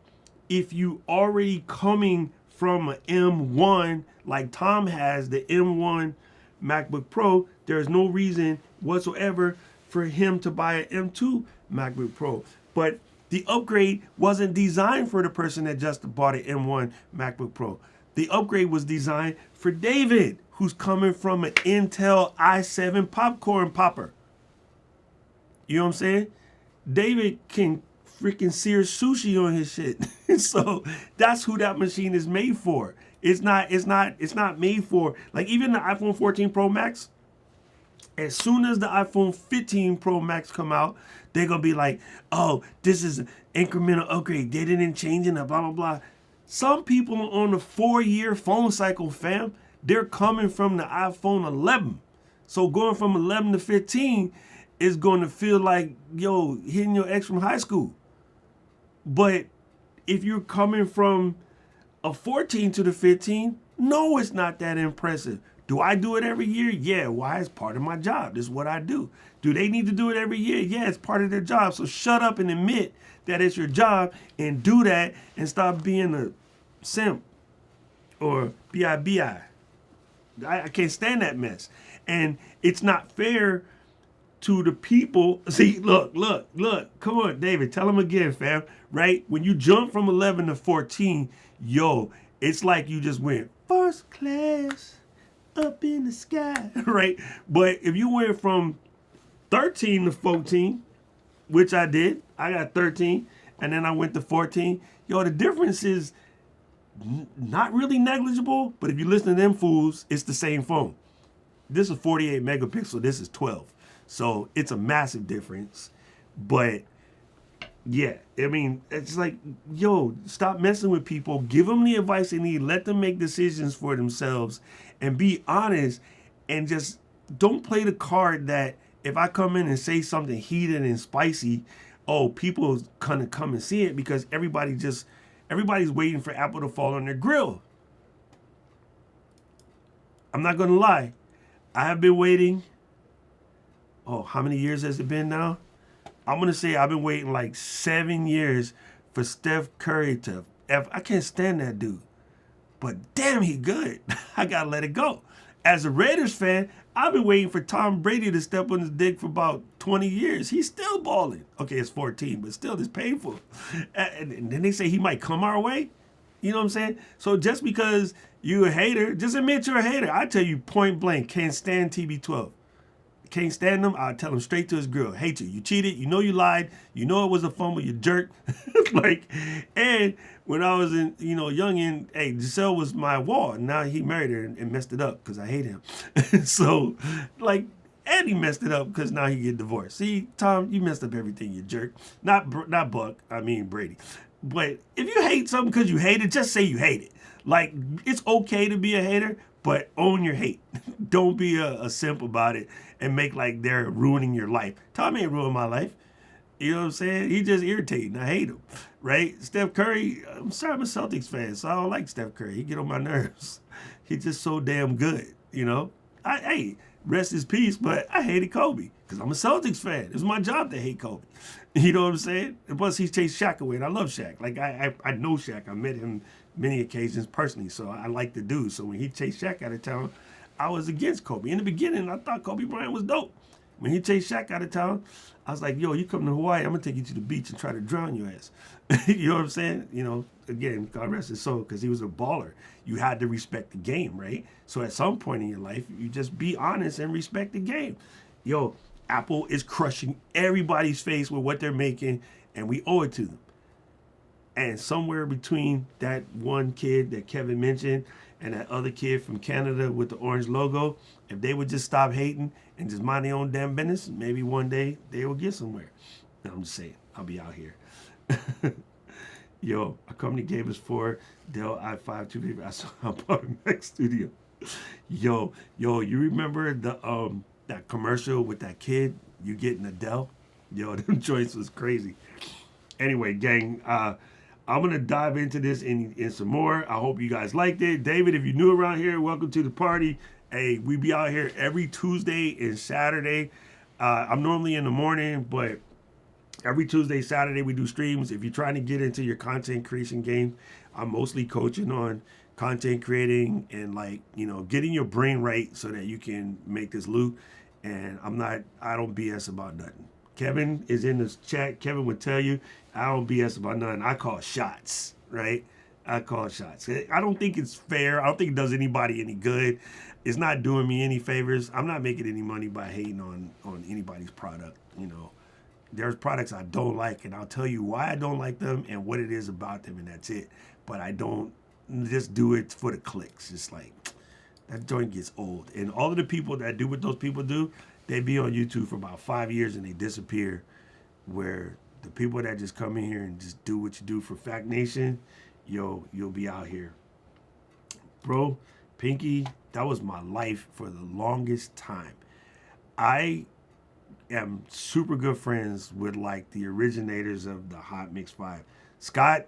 if you already coming from an M1 like Tom has, the M1 MacBook Pro, there's no reason whatsoever for him to buy an M2 MacBook Pro. But the upgrade wasn't designed for the person that just bought an M1 MacBook Pro. The upgrade was designed for David, who's coming from an Intel i7 popcorn popper. You know what I'm saying? David can freaking sear sushi on his shit. So that's who that machine is made for. It's not made for, like, even the iPhone 14 Pro Max. As soon as the iPhone 15 Pro Max come out, they're gonna be like, oh, this is an incremental upgrade. They didn't change it, blah, blah, blah. Some people on the 4-year phone cycle, fam, they're coming from the iPhone 11. So going from 11 to 15 is going to feel like, yo, hitting your ex from high school. But if you're coming from a 14 to the 15, no, it's not that impressive. Do I do it every year? Yeah. Why? It's part of my job. This is what I do. Do they need to do it every year? Yeah, it's part of their job. So shut up and admit that it's your job and do that and stop being a simp or B.I.B.I. I can't stand that mess. And it's not fair to the people. See, look. Come on, David, tell them again, fam. Right? When you jump from 11 to 14, yo, it's like you just went first class up in the sky, right? But if you went from 13 to 14, which I did, I got 13, and then I went to 14, yo, the difference is not really negligible, but if you listen to them fools, it's the same phone. This is 48 megapixel, this is 12. So it's a massive difference. But yeah, I mean, it's like, yo, stop messing with people. Give them the advice they need. Let them make decisions for themselves and be honest, and just don't play the card that if I come in and say something heated and spicy, oh, people gonna come and see it because everybody's waiting for Apple to fall on their grill. I'm not gonna lie. I have been waiting. Oh, how many years has it been now? I'm going to say I've been waiting like 7 years for Steph Curry to I can't stand that dude. But damn, he good. I got to let it go. As a Raiders fan, I've been waiting for Tom Brady to step on his dick for about 20 years. He's still balling. Okay, it's 14, but still, it's painful. And then they say he might come our way. You know what I'm saying? So just because you're a hater, just admit you're a hater. I tell you point blank, can't stand TB12. Can't stand him, I'll tell him straight to his grill. Hate you. You cheated. You know you lied. You know it was a fumble. You jerk. And when I was youngin', hey, Giselle was my wall. Now he married her and messed it up because I hate him. So, and he messed it up because now he get divorced. See, Tom, you messed up everything, you jerk. Not Buck. I mean Brady. But if you hate something because you hate it, just say you hate it. Like, it's okay to be a hater, but own your hate. Don't be a simp about it and make like they're ruining your life. Tom ain't ruined my life. You know what I'm saying? He just irritating. I hate him, right? Steph Curry, I'm sorry, I'm a Celtics fan, so I don't like Steph Curry. He get on my nerves. He's just so damn good, you know? Hey, rest his peace, but I hated Kobe because I'm a Celtics fan. It's my job to hate Kobe. You know what I'm saying? And plus, he chased Shaq away, and I love Shaq. Like, I know Shaq. I met him many occasions personally, so I like the dude. So when he chased Shaq out of town, I was against Kobe. In the beginning, I thought Kobe Bryant was dope. When he chased Shaq out of town, I was like, yo, you come to Hawaii, I'm going to take you to the beach and try to drown your ass. You know what I'm saying? You know, again, God rest his soul, because he was a baller. You had to respect the game, right? So at some point in your life, you just be honest and respect the game. Yo, Apple is crushing everybody's face with what they're making, and we owe it to them. And somewhere between that one kid that Kevin mentioned and that other kid from Canada with the orange logo, if they would just stop hating and just mind their own damn business, maybe one day they will get somewhere. No, I'm just saying, I'll be out here. Yo, our company gave us 4 Dell i5 250. I saw I bought a Mac Studio. Yo, you remember the that commercial with that kid you getting a Dell? Yo, them joints was crazy. Anyway, gang, I'm going to dive into this in some more. I hope you guys liked it. David, if you're new around here, welcome to the party. Hey, we be out here every Tuesday and Saturday. I'm normally in the morning, but every Tuesday, Saturday, we do streams. If you're trying to get into your content creation game, I'm mostly coaching on content creating and like, getting your brain right so that you can make this loot. And I don't BS about nothing. Kevin is in this chat. Kevin would tell you, I don't BS about nothing. I call shots, right? I call shots. I don't think it's fair. I don't think it does anybody any good. It's not doing me any favors. I'm not making any money by hating on anybody's product. There's products I don't like, and I'll tell you why I don't like them and what it is about them, and that's it. But I don't just do it for the clicks. It's like that joint gets old. And all of the people that do what those people do, they be on YouTube for about 5 years and they disappear. Where the people that just come in here and just do what you do for Fact Nation, you'll be out here. Bro, Pinky, that was my life for the longest time. I am super good friends with like the originators of the Hot Mix 5. Scott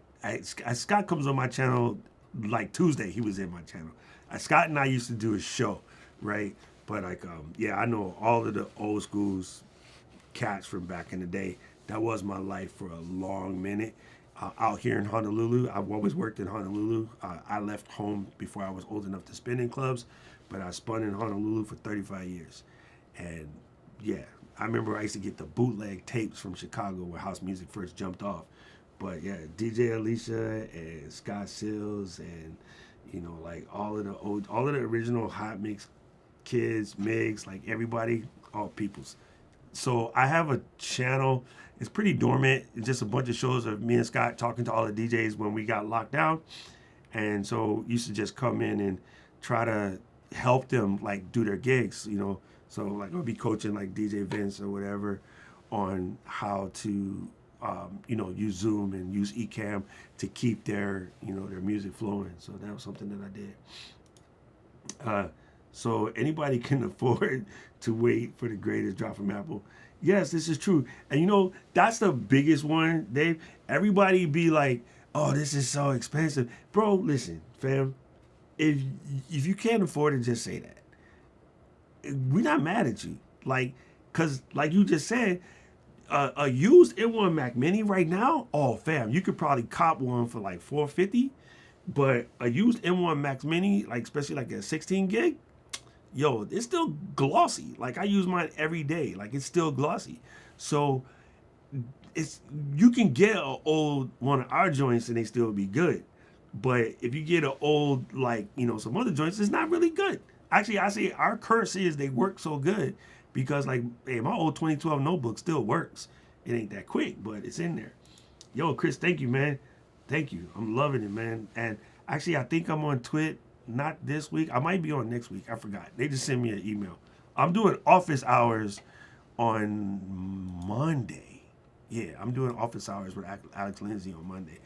comes on my channel like Tuesday. He was in my channel. Scott and I used to do a show, right? But like, I know all of the old schools cats from back in the day. That was my life for a long minute. Out here in Honolulu, I've always worked in Honolulu. I left home before I was old enough to spin in clubs, but I spun in Honolulu for 35 years. And yeah, I remember I used to get the bootleg tapes from Chicago where house music first jumped off. But yeah, DJ Alicia and Scott Sills and like all of the original Hot Mix kids, Migs, like everybody, all peoples. So I have a channel. It's pretty dormant. It's just a bunch of shows of me and Scott talking to all the DJs when we got locked down. And so used to just come in and try to help them like do their gigs, So like I'll be coaching like DJ Vince or whatever on how to use Zoom and use Ecam to keep their their music flowing. So that was something that I did. So anybody can afford to wait for the greatest drop from Apple. Yes, this is true. And that's the biggest one, Dave. Everybody be like, oh, this is so expensive. Bro, listen, fam. If you can't afford it, just say that. We're not mad at you. Because like you just said, a used M1 Mac Mini right now, oh, fam, you could probably cop one for like $450. But a used M1 Max Mini, like especially like a 16 gig, yo, it's still glossy. Like I use mine every day. Like it's still glossy. So you can get an old one of our joints and they still be good. But if you get an old some other joints, it's not really good. Actually, I say our curse is they work so good because my old 2012 notebook still works. It ain't that quick, but it's in there. Yo, Chris, thank you, man. Thank you. I'm loving it, man. And actually, I think I'm on Twit. Not this week. I might be on next week. I forgot. They just sent me an email. I'm doing office hours on Monday. Yeah, I'm doing office hours with Alex Lindsay on Monday.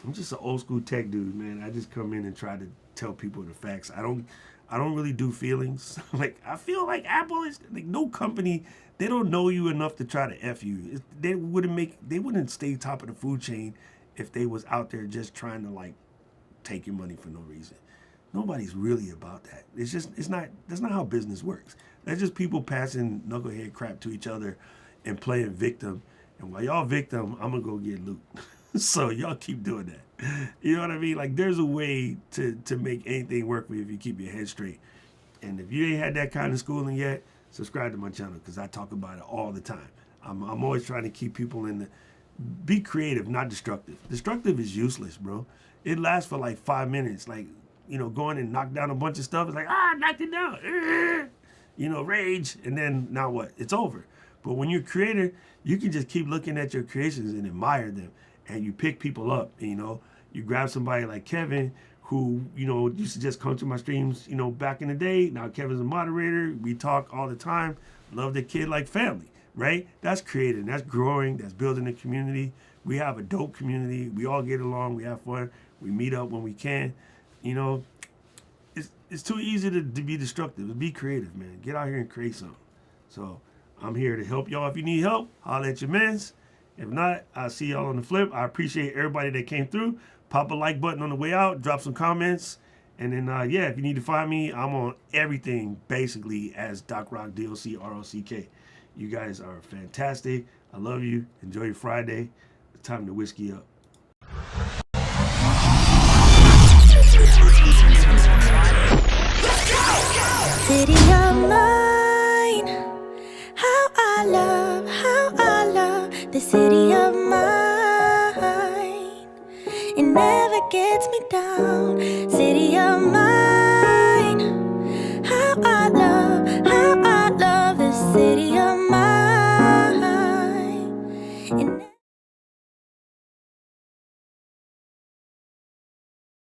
I'm just an old school tech dude, man. I just come in and try to tell people the facts. I don't really do feelings. I feel like Apple is like no company. They don't know you enough to try to F you. They wouldn't stay top of the food chain if they was out there just trying to take your money for no reason. Nobody's really about that. That's not how business works. That's just people passing knucklehead crap to each other and playing victim. And while y'all victim, I'm gonna go get loot. So y'all keep doing that. You know what I mean? Like there's a way to make anything work for you if you keep your head straight. And if you ain't had that kind of schooling yet, subscribe to my channel because I talk about it all the time. I'm always trying to keep people be creative, not destructive. Destructive is useless, bro. It lasts for like 5 minutes. Going and knock down a bunch of stuff. It's like, knocked it down. Rage. And then now what? It's over. But when you're a creator, you can just keep looking at your creations and admire them. And you pick people up. You grab somebody like Kevin, who, used to just come to my streams, back in the day. Now Kevin's a moderator. We talk all the time. Love the kid like family, right? That's creating. That's growing. That's building a community. We have a dope community. We all get along. We have fun. We meet up when we can. It's too easy to be destructive. Be creative, man. Get out here and create something. So I'm here to help y'all. If you need help, holler at your mans. If not, I'll see y'all on the flip. I appreciate everybody that came through. Pop a like button on the way out. Drop some comments. And then, yeah, if you need to find me, I'm on everything basically as Doc Rock, DLC, ROCK. You guys are fantastic. I love you. Enjoy your Friday. Time to whiskey up. City of mine, how I love the city of mine. It never gets me down. City